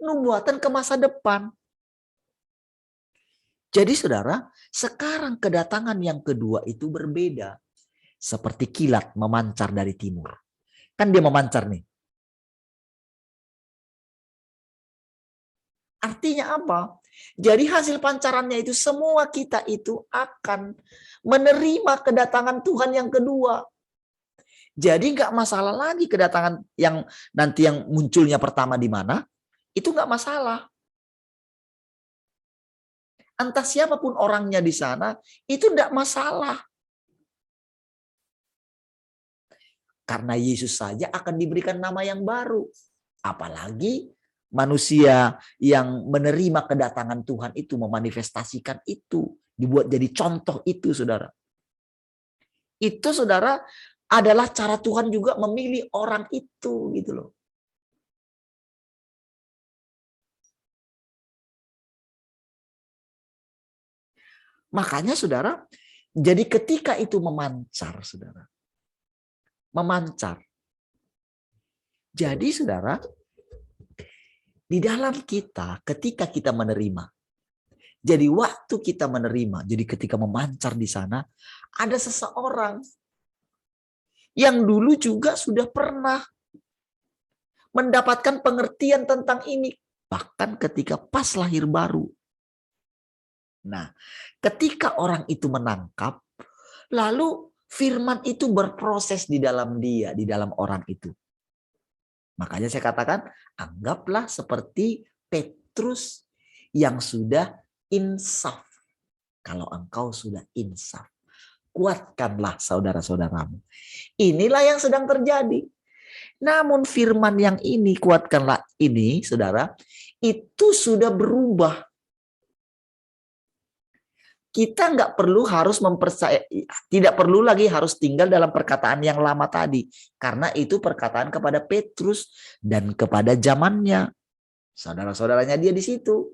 Nubuatan ke masa depan. Jadi saudara, sekarang kedatangan yang kedua itu berbeda. Seperti kilat memancar dari timur. Kan dia memancar nih. Artinya apa? Jadi hasil pancarannya itu semua kita itu akan menerima kedatangan Tuhan yang kedua. Jadi nggak masalah lagi kedatangan yang nanti yang munculnya pertama di mana. Itu nggak masalah. Entah siapapun orangnya di sana, itu tidak masalah. Karena Yesus saja akan diberikan nama yang baru. Apalagi manusia yang menerima kedatangan Tuhan itu, memanifestasikan itu. Dibuat jadi contoh itu, saudara. Itu, saudara, adalah cara Tuhan juga memilih orang itu, gitu loh. Makanya saudara, jadi ketika itu memancar, saudara. Memancar. Jadi saudara, di dalam kita ketika kita menerima. Jadi waktu kita menerima, jadi ketika memancar di sana, ada seseorang yang dulu juga sudah pernah mendapatkan pengertian tentang ini. Bahkan ketika pas lahir baru. Nah, ketika orang itu menangkap, lalu firman itu berproses di dalam dia, di dalam orang itu. Makanya saya katakan, anggaplah seperti Petrus yang sudah insaf. Kalau engkau sudah insaf, kuatkanlah saudara-saudaramu. Inilah yang sedang terjadi. Namun firman yang ini, kuatkanlah ini, saudara, itu sudah berubah. Kita nggak perlu harus tidak perlu lagi harus tinggal dalam perkataan yang lama tadi. Karena itu perkataan kepada Petrus dan kepada zamannya. Saudara-saudaranya dia di situ.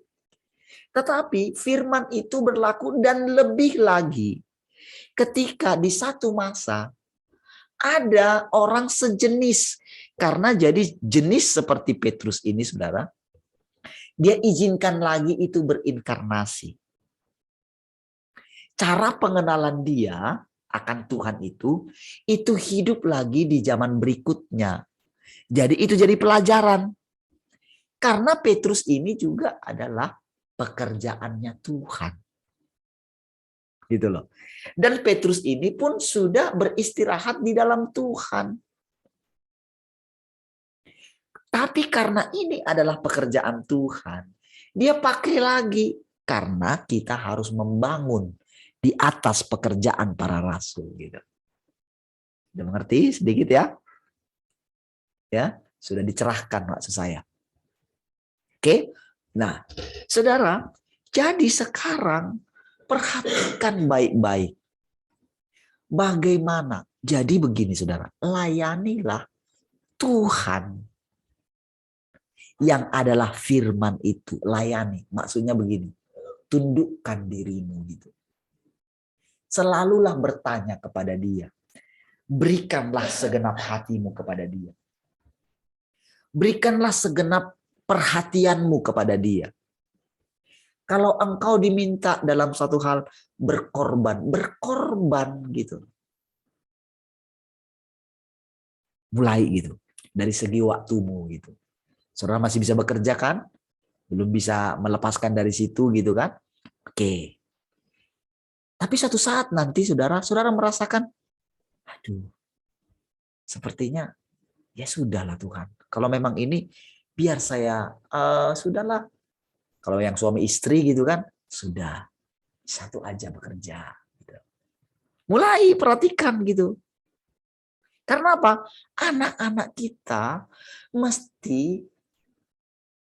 Tetapi firman itu berlaku dan lebih lagi. Ketika di satu masa ada orang sejenis. Karena jadi jenis seperti Petrus ini, saudara, dia izinkan lagi itu berinkarnasi. Cara pengenalan dia akan Tuhan itu hidup lagi di zaman berikutnya. Jadi itu jadi pelajaran. Karena Petrus ini juga adalah pekerjaannya Tuhan. Gitu loh. Dan Petrus ini pun sudah beristirahat di dalam Tuhan. Tapi karena ini adalah pekerjaan Tuhan, dia pakai lagi. Karena kita harus membangun di atas pekerjaan para rasul, gitu. Sudah mengerti sedikit ya? Ya, sudah dicerahkan maksud saya. Oke. Nah, saudara, jadi sekarang perhatikan baik-baik. Bagaimana? Jadi begini, saudara, layanilah Tuhan yang adalah firman itu. Layani, maksudnya begini. Tundukkan dirimu gitu. Selalulah bertanya kepada dia. Berikanlah segenap hatimu kepada dia. Berikanlah segenap perhatianmu kepada dia. Kalau engkau diminta dalam satu hal berkorban gitu. Mulai gitu. Dari segi waktumu gitu. Saudara masih bisa bekerja kan? Belum bisa melepaskan dari situ gitu kan? Oke. Tapi suatu saat nanti saudara merasakan, aduh, sepertinya ya sudahlah Tuhan. Kalau memang ini biar saya, sudahlah. Kalau yang suami istri gitu kan, sudah satu aja bekerja. Gitu. Mulai perhatikan gitu. Karena apa? Anak-anak kita mesti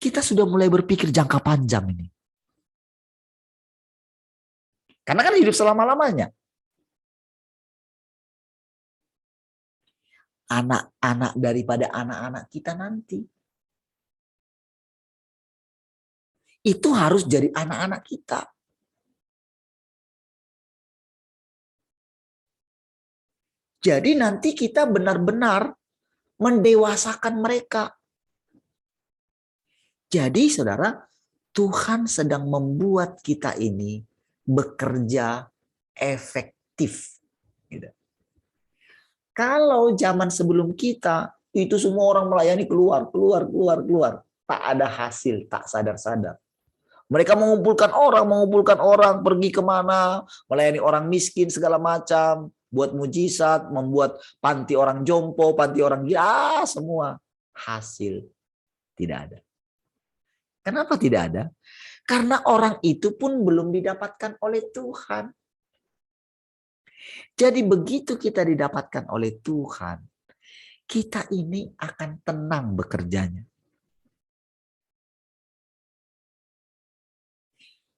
kita sudah mulai berpikir jangka panjang ini. Karena kan hidup selama-lamanya. Anak-anak daripada anak-anak kita nanti. Itu harus jadi anak-anak kita. Jadi nanti kita benar-benar mendewasakan mereka. Jadi saudara, Tuhan sedang membuat kita ini bekerja efektif. Gitu. Kalau zaman sebelum kita, itu semua orang melayani keluar. Tak ada hasil, tak sadar-sadar. Mereka mengumpulkan orang, pergi kemana, melayani orang miskin segala macam, buat mujizat, membuat panti orang jompo, panti orang gila, semua. Hasil tidak ada. Kenapa tidak ada? Karena orang itu pun belum didapatkan oleh Tuhan. Jadi begitu kita didapatkan oleh Tuhan, kita ini akan tenang bekerjanya.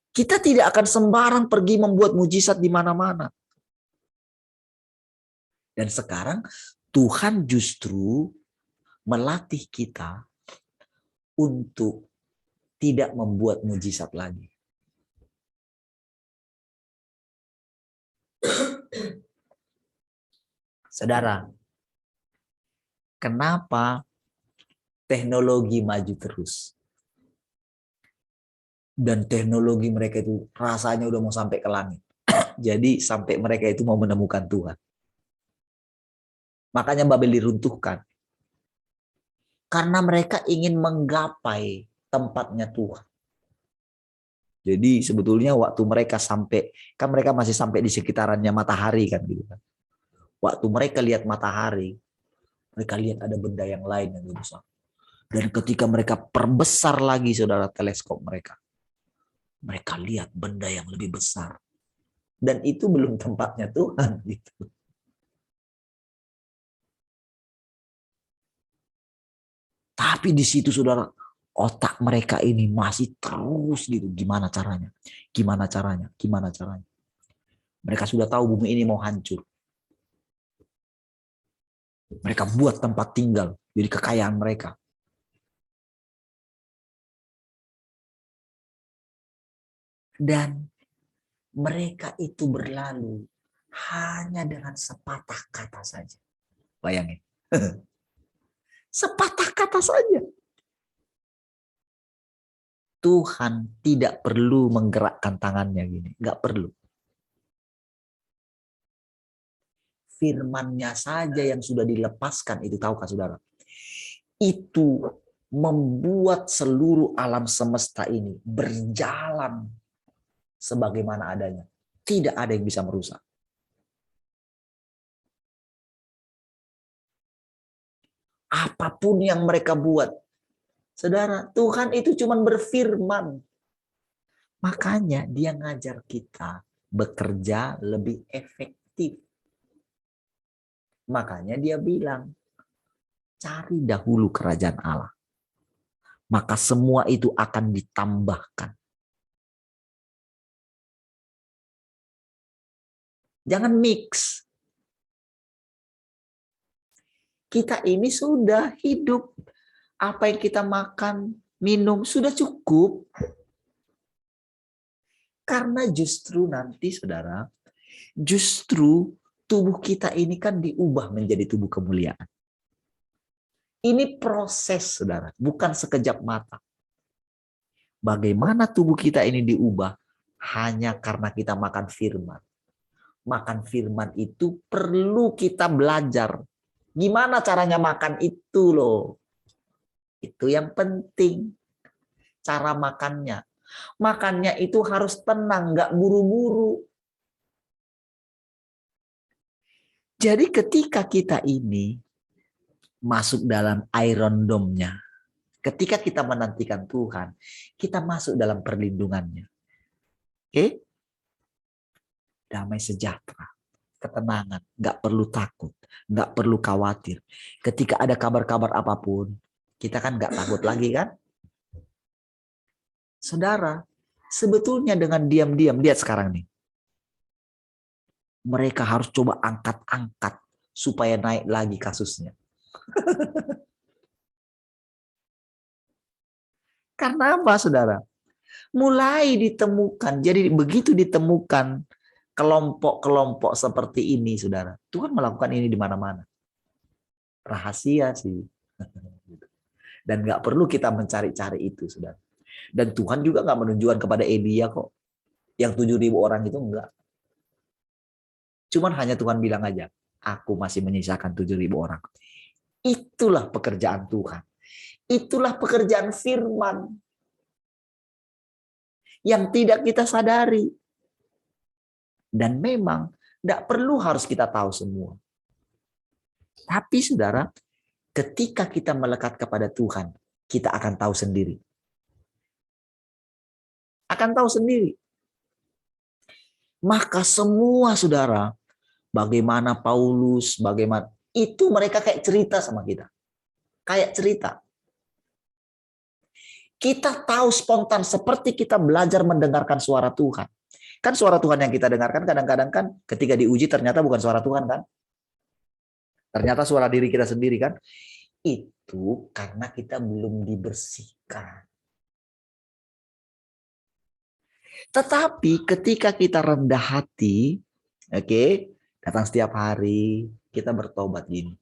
Kita tidak akan sembarang pergi membuat mujizat di mana-mana. Dan sekarang Tuhan justru melatih kita untuk tidak membuat mujizat lagi. Saudara, kenapa teknologi maju terus? Dan teknologi mereka itu rasanya udah mau sampai ke langit. Jadi sampai mereka itu mau menemukan Tuhan. Makanya Babel diruntuhkan. Karena mereka ingin menggapai tempatnya Tuhan. Jadi sebetulnya waktu mereka sampai, kan mereka masih sampai di sekitarannya matahari kan gitu kan. Waktu mereka lihat matahari, mereka lihat ada benda yang lain yang lebih besar. Dan ketika mereka perbesar lagi saudara teleskop mereka lihat benda yang lebih besar. Dan itu belum tempatnya Tuhan gitu. Tapi di situ saudara, otak mereka ini masih terus gitu. Gimana caranya? Gimana caranya? Gimana caranya? Mereka sudah tahu bumi ini mau hancur. Mereka buat tempat tinggal. Jadi kekayaan mereka. Dan mereka itu berlalu hanya dengan sepatah kata saja. Bayangin. Sepatah kata saja. Tuhan tidak perlu menggerakkan tangannya gini. Nggak perlu. Firman-Nya saja yang sudah dilepaskan itu, tahukah saudara? Itu membuat seluruh alam semesta ini berjalan sebagaimana adanya. Tidak ada yang bisa merusak. Apapun yang mereka buat. Saudara, Tuhan itu cuma berfirman. Makanya dia ngajar kita bekerja lebih efektif. Makanya dia bilang, cari dahulu kerajaan Allah. Maka semua itu akan ditambahkan. Jangan mix. Kita ini sudah hidup. Apa yang kita makan, minum, sudah cukup. Karena justru nanti, saudara, justru tubuh kita ini kan diubah menjadi tubuh kemuliaan. Ini proses, saudara, bukan sekejap mata. Bagaimana tubuh kita ini diubah? Hanya karena kita makan firman. Makan firman itu perlu kita belajar. Gimana caranya makan itu loh. Itu yang penting. Cara makannya. Makannya itu harus tenang, nggak buru-buru. Jadi ketika kita ini masuk dalam Iron Dome-nya, ketika kita menantikan Tuhan, kita masuk dalam perlindungannya. Oke? Damai sejahtera, ketenangan, nggak perlu takut, nggak perlu khawatir. Ketika ada kabar-kabar apapun, kita kan nggak takut lagi kan? Saudara, sebetulnya dengan diam-diam, lihat sekarang nih. Mereka harus coba angkat-angkat supaya naik lagi kasusnya. Karena apa, saudara? Mulai ditemukan, jadi begitu ditemukan kelompok-kelompok seperti ini, saudara. Tuhan melakukan ini di mana-mana. Rahasia sih. Dan nggak perlu kita mencari-cari itu, saudara. Dan Tuhan juga nggak menunjukkan kepada Elia kok. Yang 7.000 orang itu enggak. Cuman hanya Tuhan bilang aja, aku masih menyisakan 7.000 orang. Itulah pekerjaan Tuhan. Itulah pekerjaan firman. Yang tidak kita sadari. Dan memang tidak perlu harus kita tahu semua. Tapi saudara, ketika kita melekat kepada Tuhan, kita akan tahu sendiri. Akan tahu sendiri. Maka semua saudara, bagaimana Paulus, bagaimana itu mereka kayak cerita sama kita. Kayak cerita. Kita tahu spontan seperti kita belajar mendengarkan suara Tuhan. Kan suara Tuhan yang kita dengarkan kadang-kadang kan ketika diuji ternyata bukan suara Tuhan kan. Ternyata suara diri kita sendiri kan. Itu karena kita belum dibersihkan. Tetapi ketika kita rendah hati, oke, datang setiap hari, kita bertobat gini.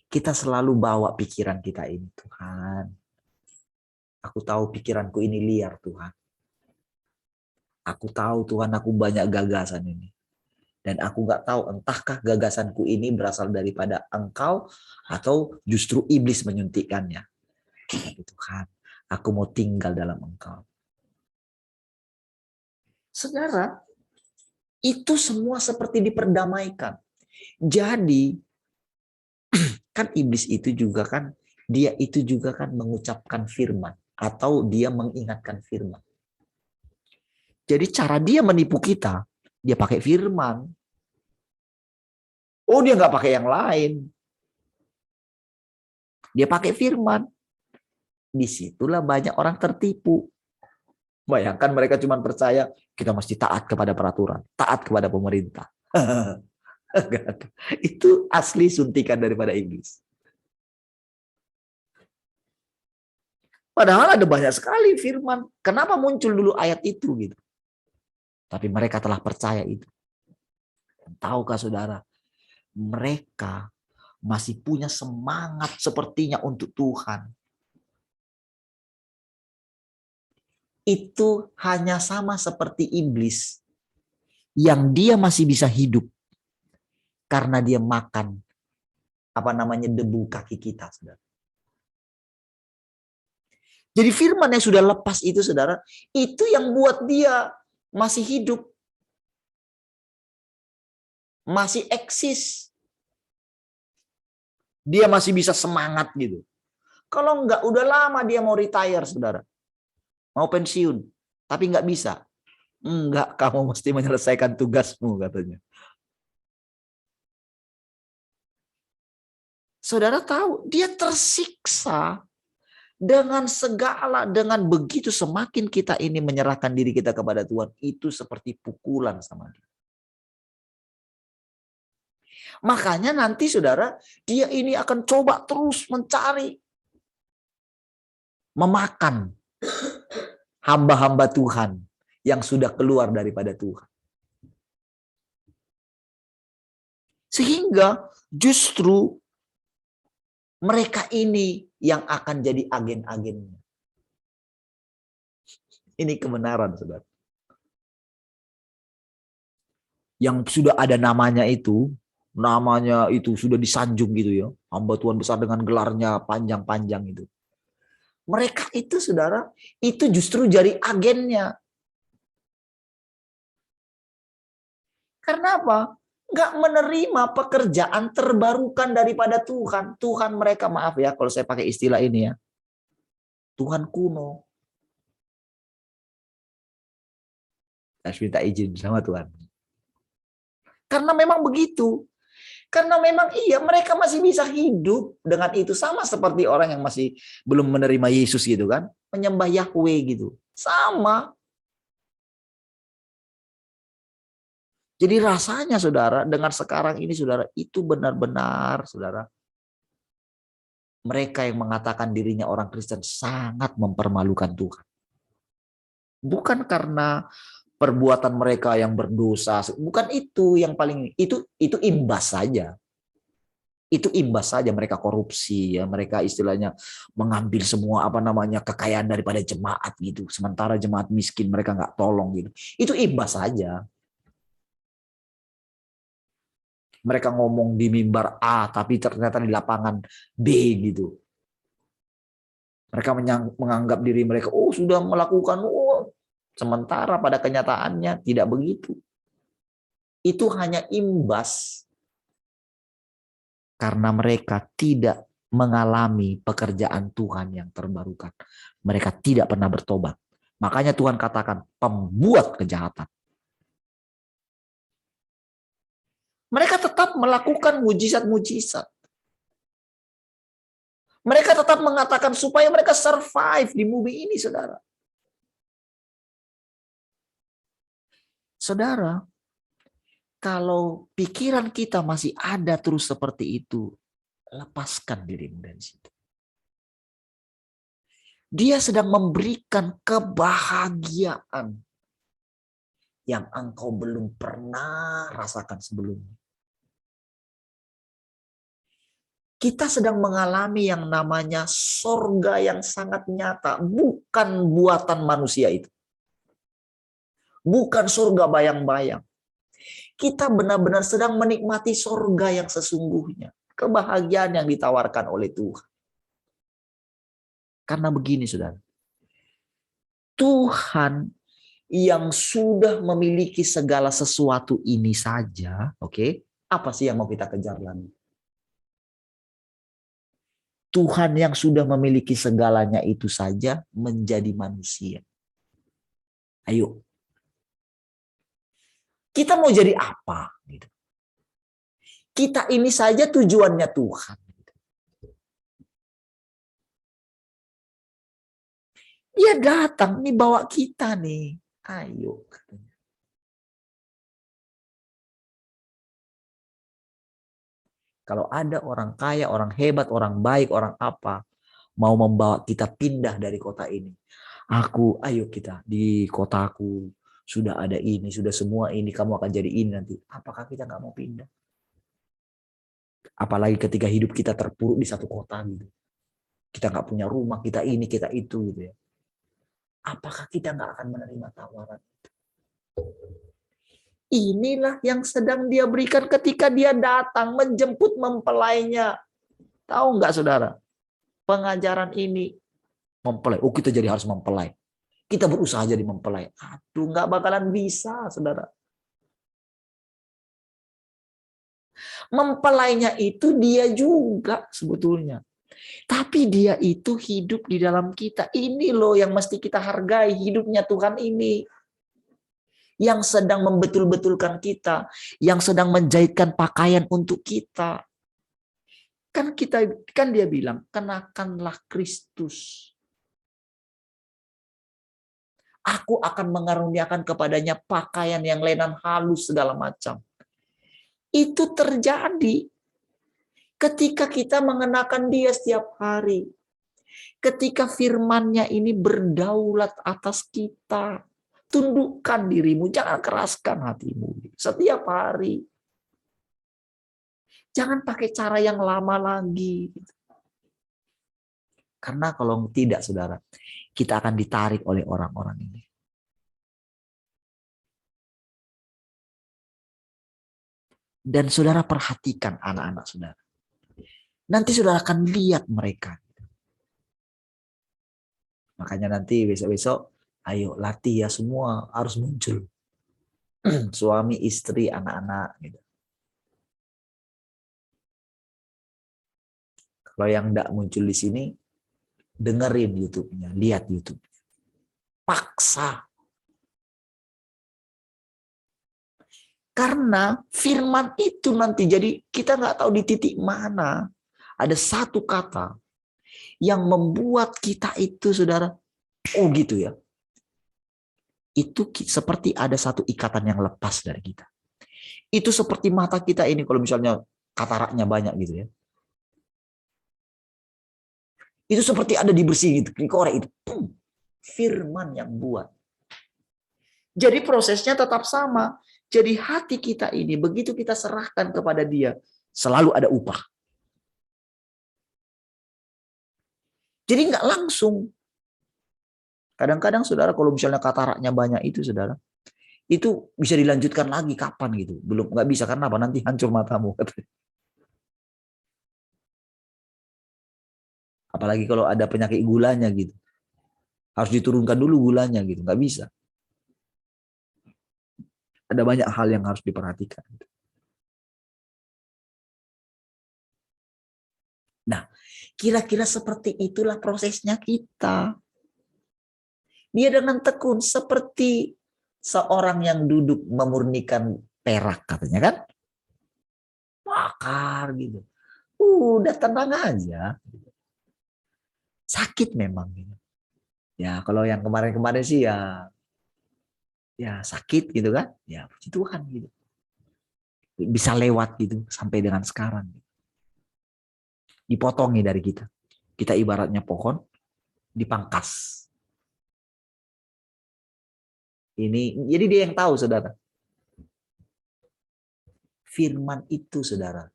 Kita selalu bawa pikiran kita ini, Tuhan. Aku tahu pikiranku ini liar, Tuhan. Aku tahu, Tuhan, aku banyak gagasan ini. Dan aku nggak tahu entahkah gagasanku ini berasal daripada Engkau atau justru iblis menyuntikkannya. Tapi Tuhan, aku mau tinggal dalam Engkau. Saudara, itu semua seperti diperdamaikan. Jadi, kan iblis itu juga kan, dia itu juga kan mengucapkan firman. Atau dia mengingatkan firman. Jadi cara dia menipu kita, dia pakai firman. Oh, dia nggak pakai yang lain. Dia pakai firman. Disitulah banyak orang tertipu. Bayangkan mereka cuma percaya kita mesti taat kepada peraturan, taat kepada pemerintah. Itu asli suntikan daripada iblis. Padahal ada banyak sekali firman. Kenapa muncul dulu ayat itu gitu? Tapi mereka telah percaya itu. Dan tahukah saudara, mereka masih punya semangat sepertinya untuk Tuhan. Itu hanya sama seperti iblis yang dia masih bisa hidup karena dia makan debu kaki kita, saudara. Jadi firman yang sudah lepas itu, saudara, itu yang buat dia masih hidup, masih eksis. Dia masih bisa semangat gitu. Kalau enggak, udah lama dia mau retire, saudara. Mau pensiun, tapi nggak bisa. Enggak, kamu mesti menyelesaikan tugasmu, katanya. Saudara tahu, dia tersiksa dengan begitu semakin kita ini menyerahkan diri kita kepada Tuhan, itu seperti pukulan sama dia. Makanya nanti saudara, dia ini akan coba terus mencari, memakan hamba-hamba Tuhan yang sudah keluar daripada Tuhan. Sehingga justru mereka ini yang akan jadi agen-agennya. Ini kebenaran, saudara. Yang sudah ada namanya itu sudah disanjung gitu ya. Hamba Tuhan besar dengan gelarnya panjang-panjang itu. Mereka itu, saudara, itu justru jadi agennya. Karena apa? Nggak menerima pekerjaan terbarukan daripada Tuhan. Tuhan mereka, maaf ya kalau saya pakai istilah ini ya, Tuhan kuno. Saya minta izin sama Tuhan. Karena memang begitu. Karena memang mereka masih bisa hidup dengan itu. Sama seperti orang yang masih belum menerima Yesus gitu kan. Menyembah Yahweh gitu. Sama. Jadi rasanya saudara, dengan sekarang ini saudara, itu benar-benar saudara, mereka yang mengatakan dirinya orang Kristen sangat mempermalukan Tuhan. Bukan karena perbuatan mereka yang berdosa, bukan itu yang paling, itu imbas saja. Itu imbas saja, mereka korupsi ya, mereka istilahnya mengambil semua kekayaan daripada jemaat gitu. Sementara jemaat miskin mereka nggak tolong gitu. Itu imbas saja. Mereka ngomong di mimbar A, tapi ternyata di lapangan B gitu. Mereka menganggap diri mereka, sudah melakukan, sementara pada kenyataannya tidak begitu. Itu hanya imbas karena mereka tidak mengalami pekerjaan Tuhan yang terbarukan. Mereka tidak pernah bertobat. Makanya Tuhan katakan pembuat kejahatan. Mereka tetap melakukan mujizat-mujizat. Mereka tetap mengatakan supaya mereka survive di bumi ini, saudara. Saudara, kalau pikiran kita masih ada terus seperti itu, lepaskan dirimu dari situ. Dia sedang memberikan kebahagiaan yang engkau belum pernah rasakan sebelumnya. Kita sedang mengalami yang namanya sorga yang sangat nyata, bukan buatan manusia itu. Bukan surga bayang-bayang. Kita benar-benar sedang menikmati surga yang sesungguhnya. Kebahagiaan yang ditawarkan oleh Tuhan. Karena begini, saudara. Tuhan yang sudah memiliki segala sesuatu ini saja, oke? Apa sih yang mau kita kejar lagi? Tuhan yang sudah memiliki segalanya itu saja menjadi manusia. Ayo. Kita mau jadi apa? Kita ini saja tujuannya Tuhan. Dia datang nih bawa kita nih. Ayo. Kalau ada orang kaya, orang hebat, orang baik, orang apa, mau membawa kita pindah dari kota ini. Ayo kita di kotaku sudah ada ini, sudah semua ini, kamu akan jadi ini nanti. Apakah kita nggak mau pindah? Apalagi ketika hidup kita terpuruk di satu kota gitu. Kita nggak punya rumah, kita ini, kita itu gitu ya. Apakah kita nggak akan menerima tawaran itu? Inilah yang sedang dia berikan ketika dia datang menjemput mempelainya. Tahu nggak saudara? Pengajaran ini mempelai. Kita jadi harus mempelai. Kita berusaha jadi mempelai. Aduh, nggak bakalan bisa, saudara. Mempelainya itu dia juga sebetulnya. Tapi dia itu hidup di dalam kita. Ini loh yang mesti kita hargai, hidupnya Tuhan ini. Yang sedang membetul-betulkan kita, yang sedang menjahitkan pakaian untuk kita. Kan dia bilang, kenakanlah Kristus. Aku akan mengaruniakan kepadanya pakaian yang lenan halus segala macam. Itu terjadi ketika kita mengenakan dia setiap hari. Ketika firman-Nya ini berdaulat atas kita. Tundukkan dirimu, jangan keraskan hatimu. Setiap hari. Jangan pakai cara yang lama lagi. Karena kalau tidak, saudara, kita akan ditarik oleh orang-orang ini. Dan saudara perhatikan anak-anak saudara. Nanti saudara akan lihat mereka. Makanya nanti besok-besok, ayo latih ya, semua harus muncul. Suami, istri, anak-anak. Gitu. Kalau yang tidak muncul di sini, dengerin YouTube-nya, lihat YouTube. Paksa. Karena firman itu nanti, jadi kita nggak tahu di titik mana ada satu kata yang membuat kita itu, saudara, gitu ya. itu seperti ada satu ikatan yang lepas dari kita. Itu seperti mata kita ini kalau misalnya kataraknya banyak gitu ya. Itu seperti ada dibersihin gitu, dikorek itu. Firman yang buat. Jadi prosesnya tetap sama. Jadi hati kita ini begitu kita serahkan kepada Dia, selalu ada upah. Jadi nggak langsung. Kadang-kadang saudara kalau misalnya kataraknya banyak itu saudara, itu bisa dilanjutkan lagi kapan gitu. Belum, nggak bisa karena apa? Nanti hancur matamu. Apalagi kalau ada penyakit gulanya gitu. Harus diturunkan dulu gulanya gitu. Nggak bisa. Ada banyak hal yang harus diperhatikan. Nah, kira-kira seperti itulah prosesnya kita. Dia dengan tekun seperti seorang yang duduk memurnikan perak katanya kan. Bakar gitu. Udah tenang aja. Sakit memang gitu. Ya kalau yang kemarin-kemarin sih ya sakit gitu kan. Ya puji Tuhan gitu. Bisa lewat gitu sampai dengan sekarang. Dipotongi dari kita. Kita ibaratnya pohon dipangkas. Ini jadi dia yang tahu saudara. Firman itu saudara.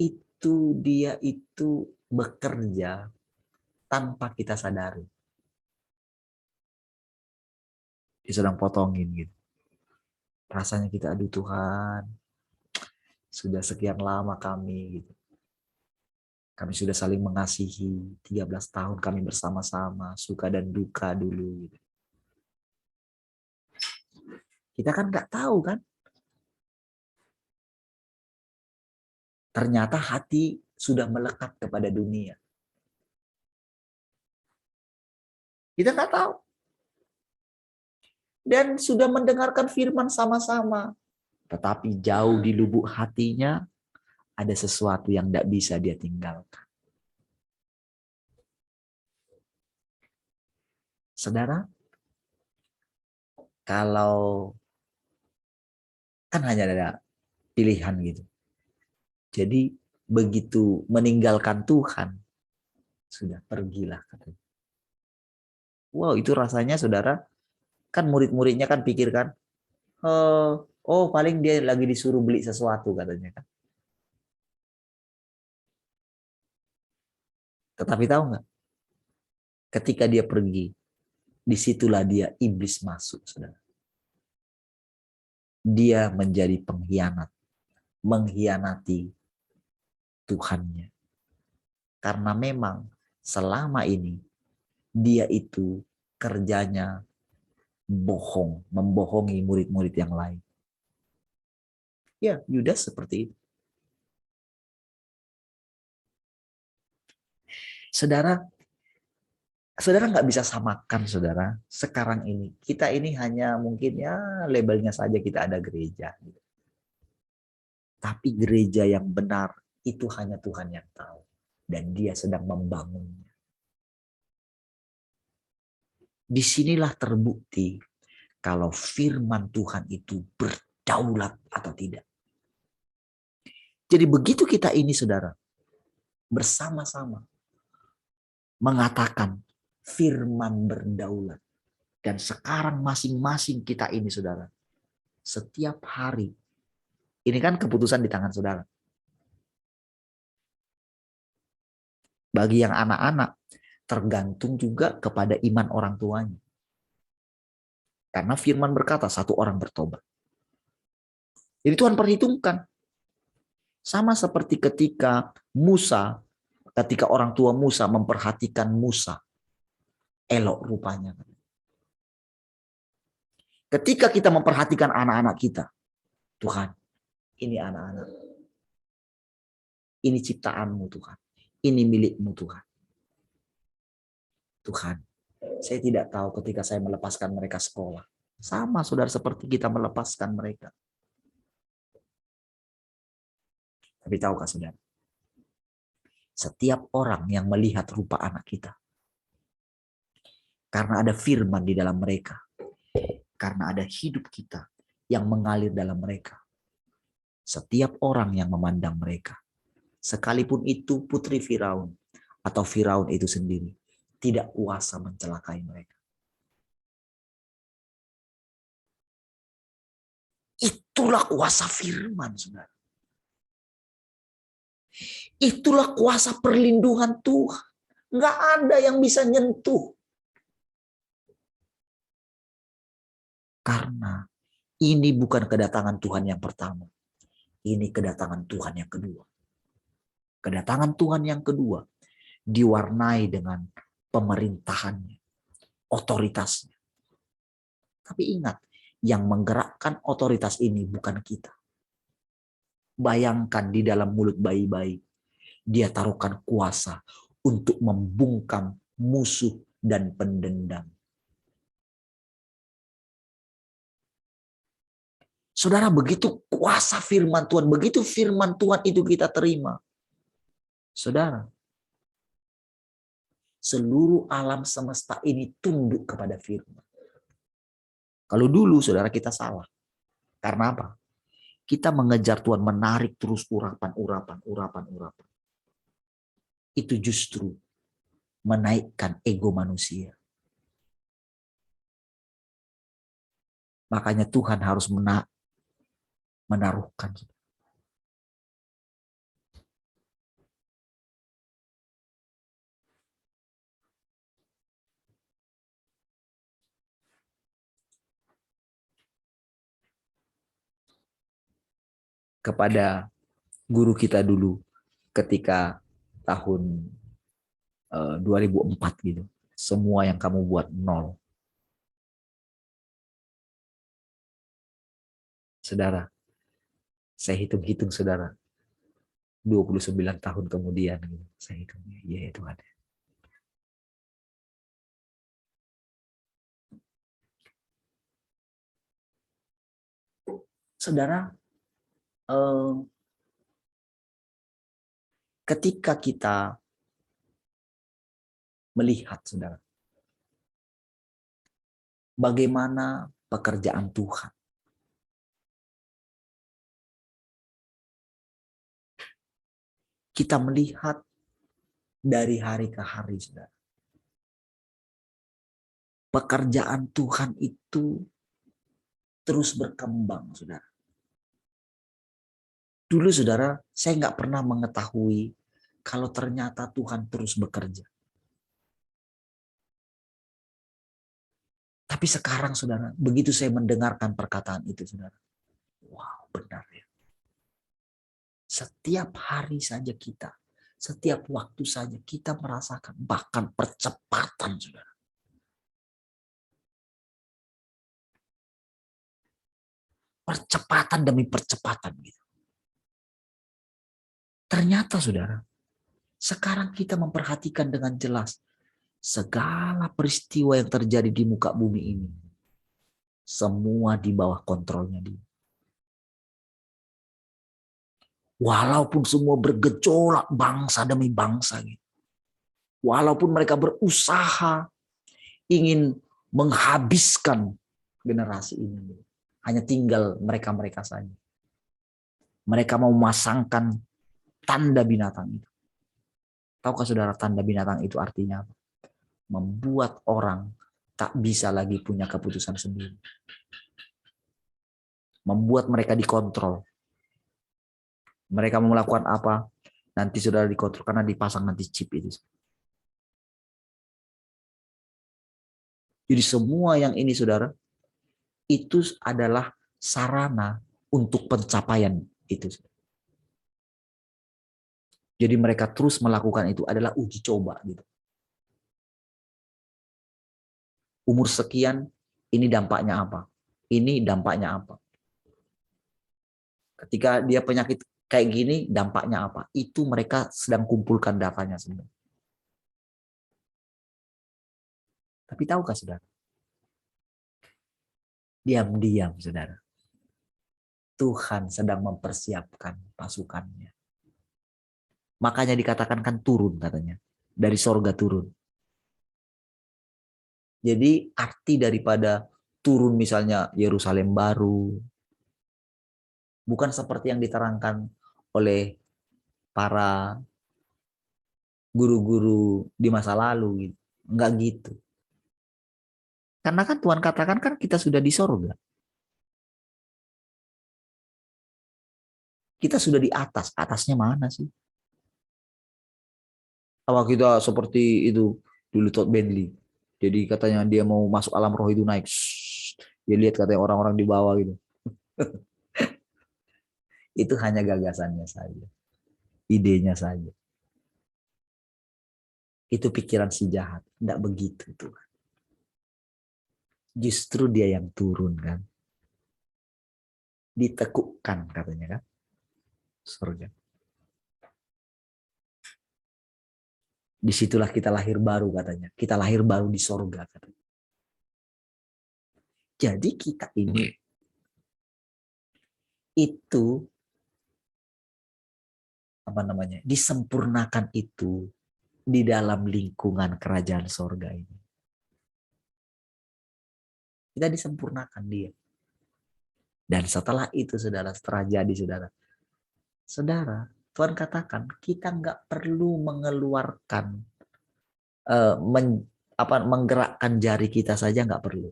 Itu dia itu bekerja tanpa kita sadari. Dia sedang potongin gitu. Rasanya kita aduh Tuhan. Sudah sekian lama kami gitu. Kami sudah saling mengasihi. 13 tahun kami bersama-sama. Suka dan duka dulu gitu. Kita kan nggak tahu kan. Ternyata hati sudah melekat kepada dunia. Kita nggak tahu. Dan sudah mendengarkan firman sama-sama. Tetapi jauh di lubuk hatinya ada sesuatu yang tidak bisa dia tinggalkan. Saudara, kalau kan hanya ada pilihan gitu. Jadi begitu meninggalkan Tuhan, sudah pergilah katanya. Wow, itu rasanya saudara, kan murid-muridnya kan pikirkan, oh paling dia lagi disuruh beli sesuatu katanya kan. Tetapi tahu nggak? Ketika dia pergi, disitulah dia iblis masuk, saudara. Dia menjadi pengkhianat, mengkhianati Tuhannya. Karena memang selama ini dia itu kerjanya bohong, membohongi murid-murid yang lain. Ya, Yudas seperti itu. Saudara nggak bisa samakan, saudara. Sekarang ini, kita ini hanya mungkin ya labelnya saja kita ada gereja. Tapi gereja yang benar, itu hanya Tuhan yang tahu. Dan dia sedang membangunnya. Disinilah terbukti kalau firman Tuhan itu berdaulat atau tidak. Jadi begitu kita ini, saudara, bersama-sama mengatakan firman berdaulat. Dan sekarang masing-masing kita ini, saudara, setiap hari, ini kan keputusan di tangan saudara. Bagi yang anak-anak, tergantung juga kepada iman orang tuanya. Karena firman berkata, satu orang bertobat. Jadi Tuhan perhitungkan. Sama seperti ketika orang tua Musa memperhatikan Musa. Elok rupanya. Ketika kita memperhatikan anak-anak kita, Tuhan, ini anak-anak. Ini ciptaanmu Tuhan. Ini milikmu Tuhan. Tuhan, saya tidak tahu ketika saya melepaskan mereka sekolah. Sama saudara seperti kita melepaskan mereka. Tapi tahukah saudara? Setiap orang yang melihat rupa anak kita. Karena ada firman di dalam mereka. karena ada hidup kita yang mengalir dalam mereka. Setiap orang yang memandang mereka, sekalipun itu putri Firaun atau Firaun itu sendiri, tidak kuasa mencelakai mereka. Itulah kuasa firman, saudara. Itulah kuasa perlindungan Tuhan. Nggak ada yang bisa nyentuh. Karena ini bukan kedatangan Tuhan yang pertama. Ini kedatangan Tuhan yang kedua. Kedatangan Tuhan yang kedua diwarnai dengan pemerintahannya, otoritasnya. Tapi ingat, yang menggerakkan otoritas ini bukan kita. Bayangkan di dalam mulut bayi-bayi, dia taruhkan kuasa untuk membungkam musuh dan pendendam. Saudara, begitu kuasa firman Tuhan, begitu firman Tuhan itu kita terima. Saudara, seluruh alam semesta ini tunduk kepada firman. Kalau dulu saudara kita salah. Karena apa? Kita mengejar Tuhan, menarik terus urapan. Itu justru menaikkan ego manusia. Makanya Tuhan harus menaruhkan. Kepada guru kita dulu ketika tahun 2004 gitu. Semua yang kamu buat nol. Saudara, saya hitung-hitung saudara. 29 tahun kemudian gitu. Saya hitung, ya Tuhan. Saudara, ketika kita melihat saudara, bagaimana pekerjaan Tuhan, kita melihat dari hari ke hari saudara, pekerjaan Tuhan itu terus berkembang saudara. Dulu saudara, saya nggak pernah mengetahui kalau ternyata Tuhan terus bekerja. Tapi sekarang saudara, begitu saya mendengarkan perkataan itu saudara, wow benar ya. Setiap hari saja kita, setiap waktu saja kita merasakan bahkan percepatan saudara. Percepatan demi percepatan gitu. Ternyata saudara, sekarang kita memperhatikan dengan jelas segala peristiwa yang terjadi di muka bumi ini. Semua di bawah kontrolnya dia. Walaupun semua bergejolak bangsa demi bangsa gitu. Walaupun mereka berusaha ingin menghabiskan generasi ini. Hanya tinggal mereka-mereka saja. Mereka mau memasangkan tanda binatang itu. Tahukah saudara tanda binatang itu artinya apa? Membuat orang tak bisa lagi punya keputusan sendiri. Membuat mereka dikontrol. Mereka mau melakukan apa? Nanti saudara dikontrol karena dipasang nanti chip itu. Jadi semua yang ini saudara, itu adalah sarana untuk pencapaian itu. Jadi mereka terus melakukan itu adalah uji coba gitu. Umur sekian, ini dampaknya apa? Ini dampaknya apa? Ketika dia penyakit kayak gini, dampaknya apa? Itu mereka sedang kumpulkan datanya semua. Tapi tahukah saudara? Diam-diam saudara. Tuhan sedang mempersiapkan pasukannya. Makanya dikatakan kan turun katanya. Dari sorga turun. Jadi arti daripada turun misalnya Yerusalem baru. Bukan seperti yang diterangkan oleh para guru-guru di masa lalu gitu. Enggak gitu. Karena kan Tuhan katakan kan kita sudah di sorga. Kita sudah di atas. Atasnya mana sih? Apa kita seperti itu dulu Todd Bentley. Jadi katanya dia mau masuk alam roh itu naik. Dia lihat katanya orang-orang di bawah gitu. Itu hanya gagasannya saja. Idenya saja. Itu pikiran si jahat. Tidak begitu tuh. Justru dia yang turun kan. Ditekukkan katanya kan. Surga. Disitulah kita lahir baru katanya. Kita lahir baru di sorga katanya. Jadi kita ini itu apa namanya? Disempurnakan itu di dalam lingkungan kerajaan sorga ini. Kita disempurnakan dia. Dan setelah itu saudara, setelah jadi saudara, Tuhan katakan kita nggak perlu mengeluarkan menggerakkan jari kita saja nggak perlu.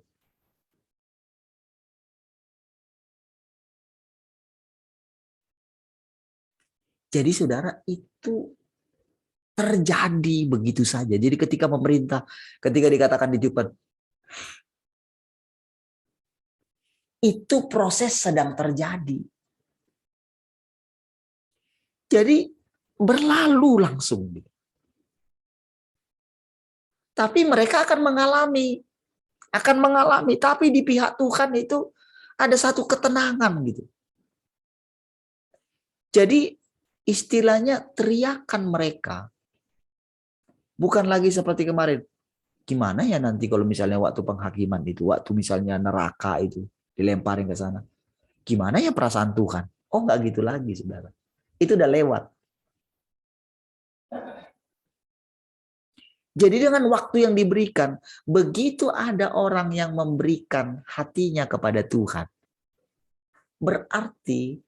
Jadi saudara itu terjadi begitu saja. Jadi ketika pemerintah, ketika dikatakan ditiupkan, itu proses sedang terjadi. Jadi berlalu langsung. Tapi mereka akan mengalami. Tapi di pihak Tuhan itu ada satu ketenangan gitu. Jadi istilahnya teriakan mereka. Bukan lagi seperti kemarin. Gimana ya nanti kalau misalnya waktu penghakiman itu, waktu misalnya neraka itu dilemparin ke sana. Gimana ya perasaan Tuhan? Oh enggak gitu lagi saudara. Itu udah lewat. Jadi dengan waktu yang diberikan, begitu ada orang yang memberikan hatinya kepada Tuhan, berarti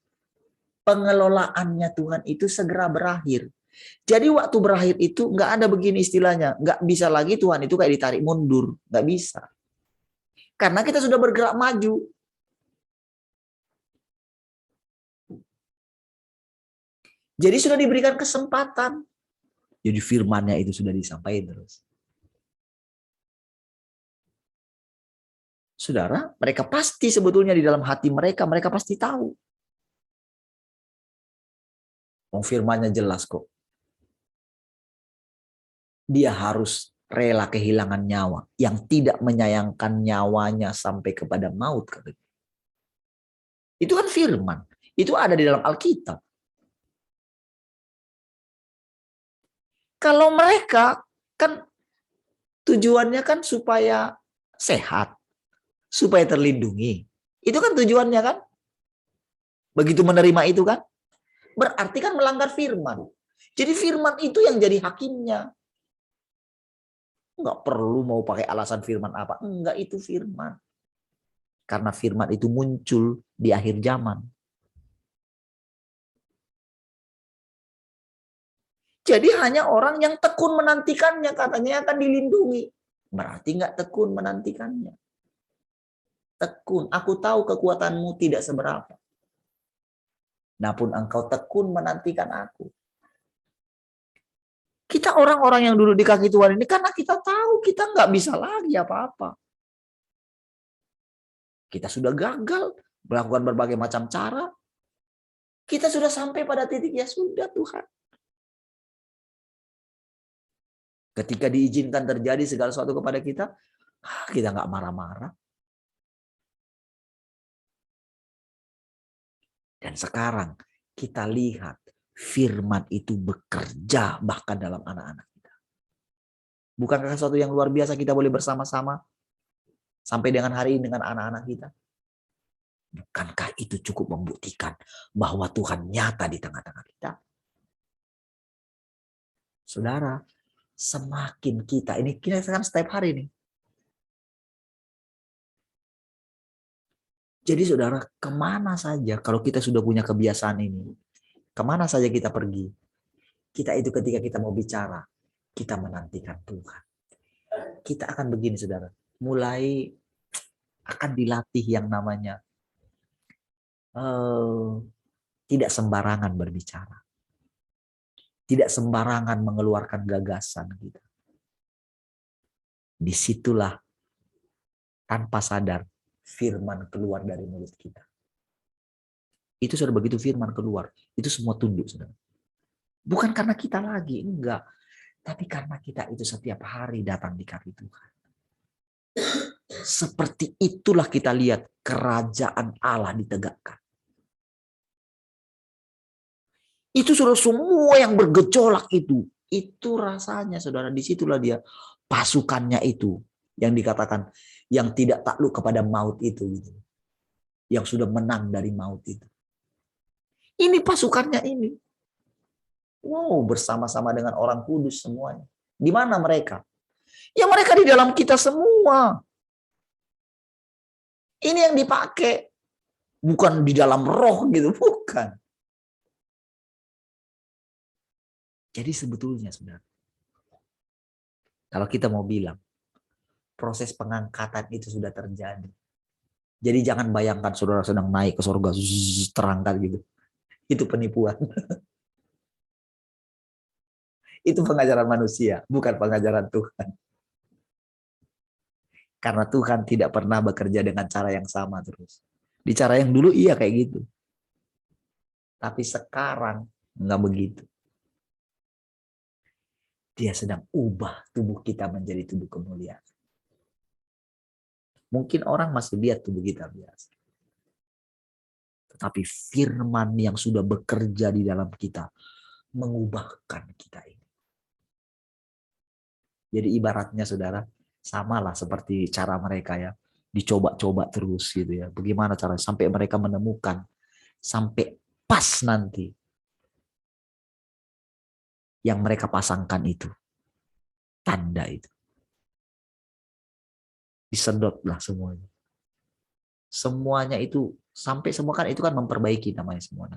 pengelolaannya Tuhan itu segera berakhir. Jadi waktu berakhir itu nggak ada begini istilahnya, nggak bisa lagi Tuhan itu kayak ditarik mundur, nggak bisa. Karena kita sudah bergerak maju. Jadi sudah diberikan kesempatan. Jadi firman-Nya itu sudah disampaikan terus. Saudara, mereka pasti sebetulnya di dalam hati mereka pasti tahu. Firman-Nya jelas kok. Dia harus rela kehilangan nyawa. Yang tidak menyayangkan nyawanya sampai kepada maut. Itu kan firman. Itu ada di dalam Alkitab. Kalau mereka kan tujuannya kan supaya sehat. Supaya terlindungi. Itu kan tujuannya kan. Begitu menerima itu kan. Berarti kan melanggar firman. Jadi firman itu yang jadi hakimnya. Enggak perlu mau pakai alasan firman apa. Enggak, itu firman. Karena firman itu muncul di akhir zaman. Jadi hanya orang yang tekun menantikannya katanya akan dilindungi. Berarti enggak tekun menantikannya. Tekun. Aku tahu kekuatanmu tidak seberapa. Namun engkau tekun menantikan aku. Kita orang-orang yang duduk di kaki Tuhan ini karena kita tahu kita nggak bisa lagi apa-apa. Kita sudah gagal melakukan berbagai macam cara. Kita sudah sampai pada titik ya sudah Tuhan. Ketika diizinkan terjadi segala sesuatu kepada kita, kita nggak marah-marah. Dan sekarang kita lihat firman itu bekerja bahkan dalam anak-anak kita. Bukankah sesuatu yang luar biasa kita boleh bersama-sama sampai dengan hari ini dengan anak-anak kita? Bukankah itu cukup membuktikan bahwa Tuhan nyata di tengah-tengah kita? Saudara, semakin kita, ini kita kan setiap hari nih. Jadi saudara, kemana saja kalau kita sudah punya kebiasaan ini, kemana saja kita pergi, kita itu ketika kita mau bicara, kita menantikan Tuhan. Kita akan begini saudara, mulai akan dilatih yang namanya tidak sembarangan berbicara. Tidak sembarangan mengeluarkan gagasan kita. Disitulah tanpa sadar firman keluar dari mulut kita. Itu sudah begitu firman keluar, itu semua tunduk saudara. Bukan karena kita lagi, enggak. Tapi karena kita itu setiap hari datang di kaki Tuhan. Seperti itulah kita lihat kerajaan Allah ditegakkan. Itu sudah semua yang bergejolak itu. Itu rasanya saudara, disitulah dia pasukannya itu. Yang dikatakan yang tidak takluk kepada maut itu. Gitu. Yang sudah menang dari maut itu. Ini pasukannya ini. Wow, bersama-sama dengan orang kudus semuanya. Di mana mereka? Ya mereka di dalam kita semua. Ini yang dipakai. Bukan di dalam roh gitu, bukan. Jadi sebetulnya saudara, kalau kita mau bilang, proses pengangkatan itu sudah terjadi. Jadi jangan bayangkan saudara sedang naik ke surga, terangkat gitu. Itu penipuan. Itu pengajaran manusia, bukan pengajaran Tuhan. Karena Tuhan tidak pernah bekerja dengan cara yang sama terus. Di cara yang dulu iya kayak gitu. Tapi sekarang enggak begitu. Dia sedang ubah tubuh kita menjadi tubuh kemuliaan. Mungkin orang masih lihat tubuh kita biasa. Tetapi firman yang sudah bekerja di dalam kita mengubahkan kita ini. Jadi ibaratnya saudara, samalah seperti cara mereka ya, dicoba-coba terus gitu ya. Bagaimana caranya sampai mereka menemukan, sampai pas nanti yang mereka pasangkan itu, tanda itu. Disedotlah semuanya. Semuanya itu, sampai semua kan itu kan memperbaiki namanya semua.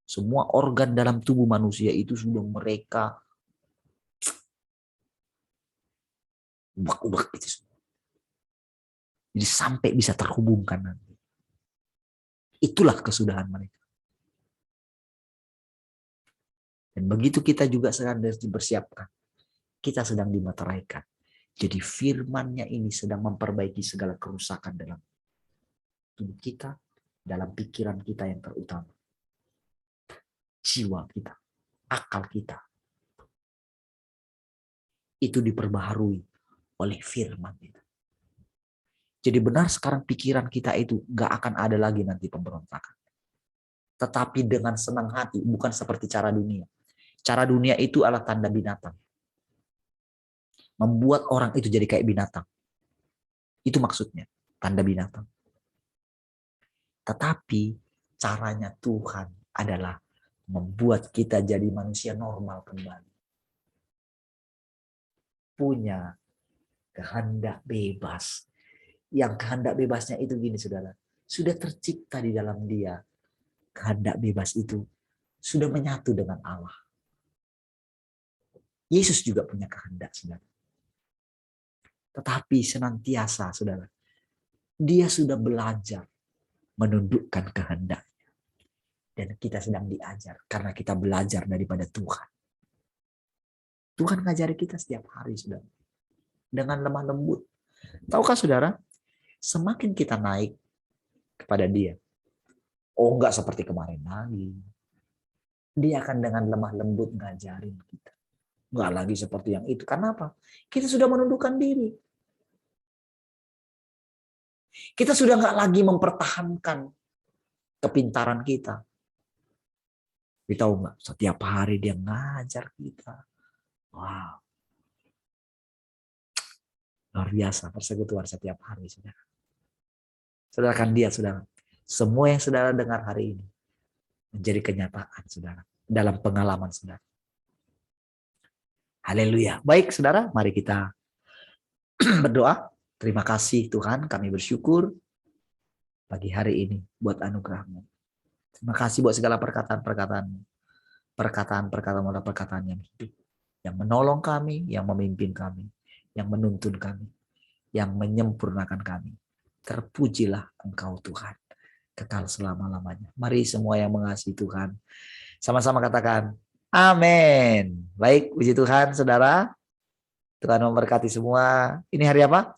Semua organ dalam tubuh manusia itu sudah mereka ubah-ubah itu semua. Jadi sampai bisa terhubungkan nanti. Itulah kesudahan mereka. Dan begitu kita juga sedang dipersiapkan. Kita sedang dimeteraikan. Jadi firman-Nya ini sedang memperbaiki segala kerusakan dalam tubuh kita, dalam pikiran kita yang terutama. Jiwa kita, akal kita. Itu diperbaharui oleh firman itu. Jadi benar sekarang pikiran kita itu gak akan ada lagi nanti pemberontakan. Tetapi dengan senang hati, bukan seperti cara dunia. Cara dunia itu adalah tanda binatang. Membuat orang itu jadi kayak binatang. Itu maksudnya, tanda binatang. Tetapi caranya Tuhan adalah membuat kita jadi manusia normal kembali. Punya kehendak bebas. Yang kehendak bebasnya itu gini saudara. Sudah tercipta di dalam dia. Kehendak bebas itu sudah menyatu dengan Allah. Yesus juga punya kehendak saudara. Tetapi senantiasa saudara. Dia sudah belajar menundukkan kehendaknya. Dan kita sedang diajar. Karena kita belajar daripada Tuhan. Tuhan ngajari kita setiap hari saudara. Dengan lemah lembut. Tahukah saudara? Semakin kita naik kepada dia. Oh enggak seperti kemarin lagi. Dia akan dengan lemah lembut ngajarin kita. Enggak lagi seperti yang itu. Karena apa? Kita sudah menundukkan diri. Kita sudah enggak lagi mempertahankan kepintaran kita. Kita tahu enggak? Setiap hari dia ngajar kita. Wow. Luar biasa persekutuan setiap hari, saudara. Saudara akan lihat, saudara. Semua yang saudara dengar hari ini menjadi kenyataan, saudara. Dalam pengalaman, saudara. Haleluya. Baik, saudara. Mari kita berdoa. Terima kasih Tuhan, kami bersyukur. pagi hari ini buat anugerah-Mu. Terima kasih buat segala perkataan-perkataan-Mu. Perkataan-perkataan adalah perkataan yang hidup, yang menolong kami, yang memimpin kami, yang menuntun kami, yang menyempurnakan kami. Terpujilah Engkau Tuhan, kekal selama-lamanya. Mari semua yang mengasihi Tuhan, sama-sama katakan, amin. Baik, puji Tuhan saudara. Tuhan memberkati semua. Ini hari apa?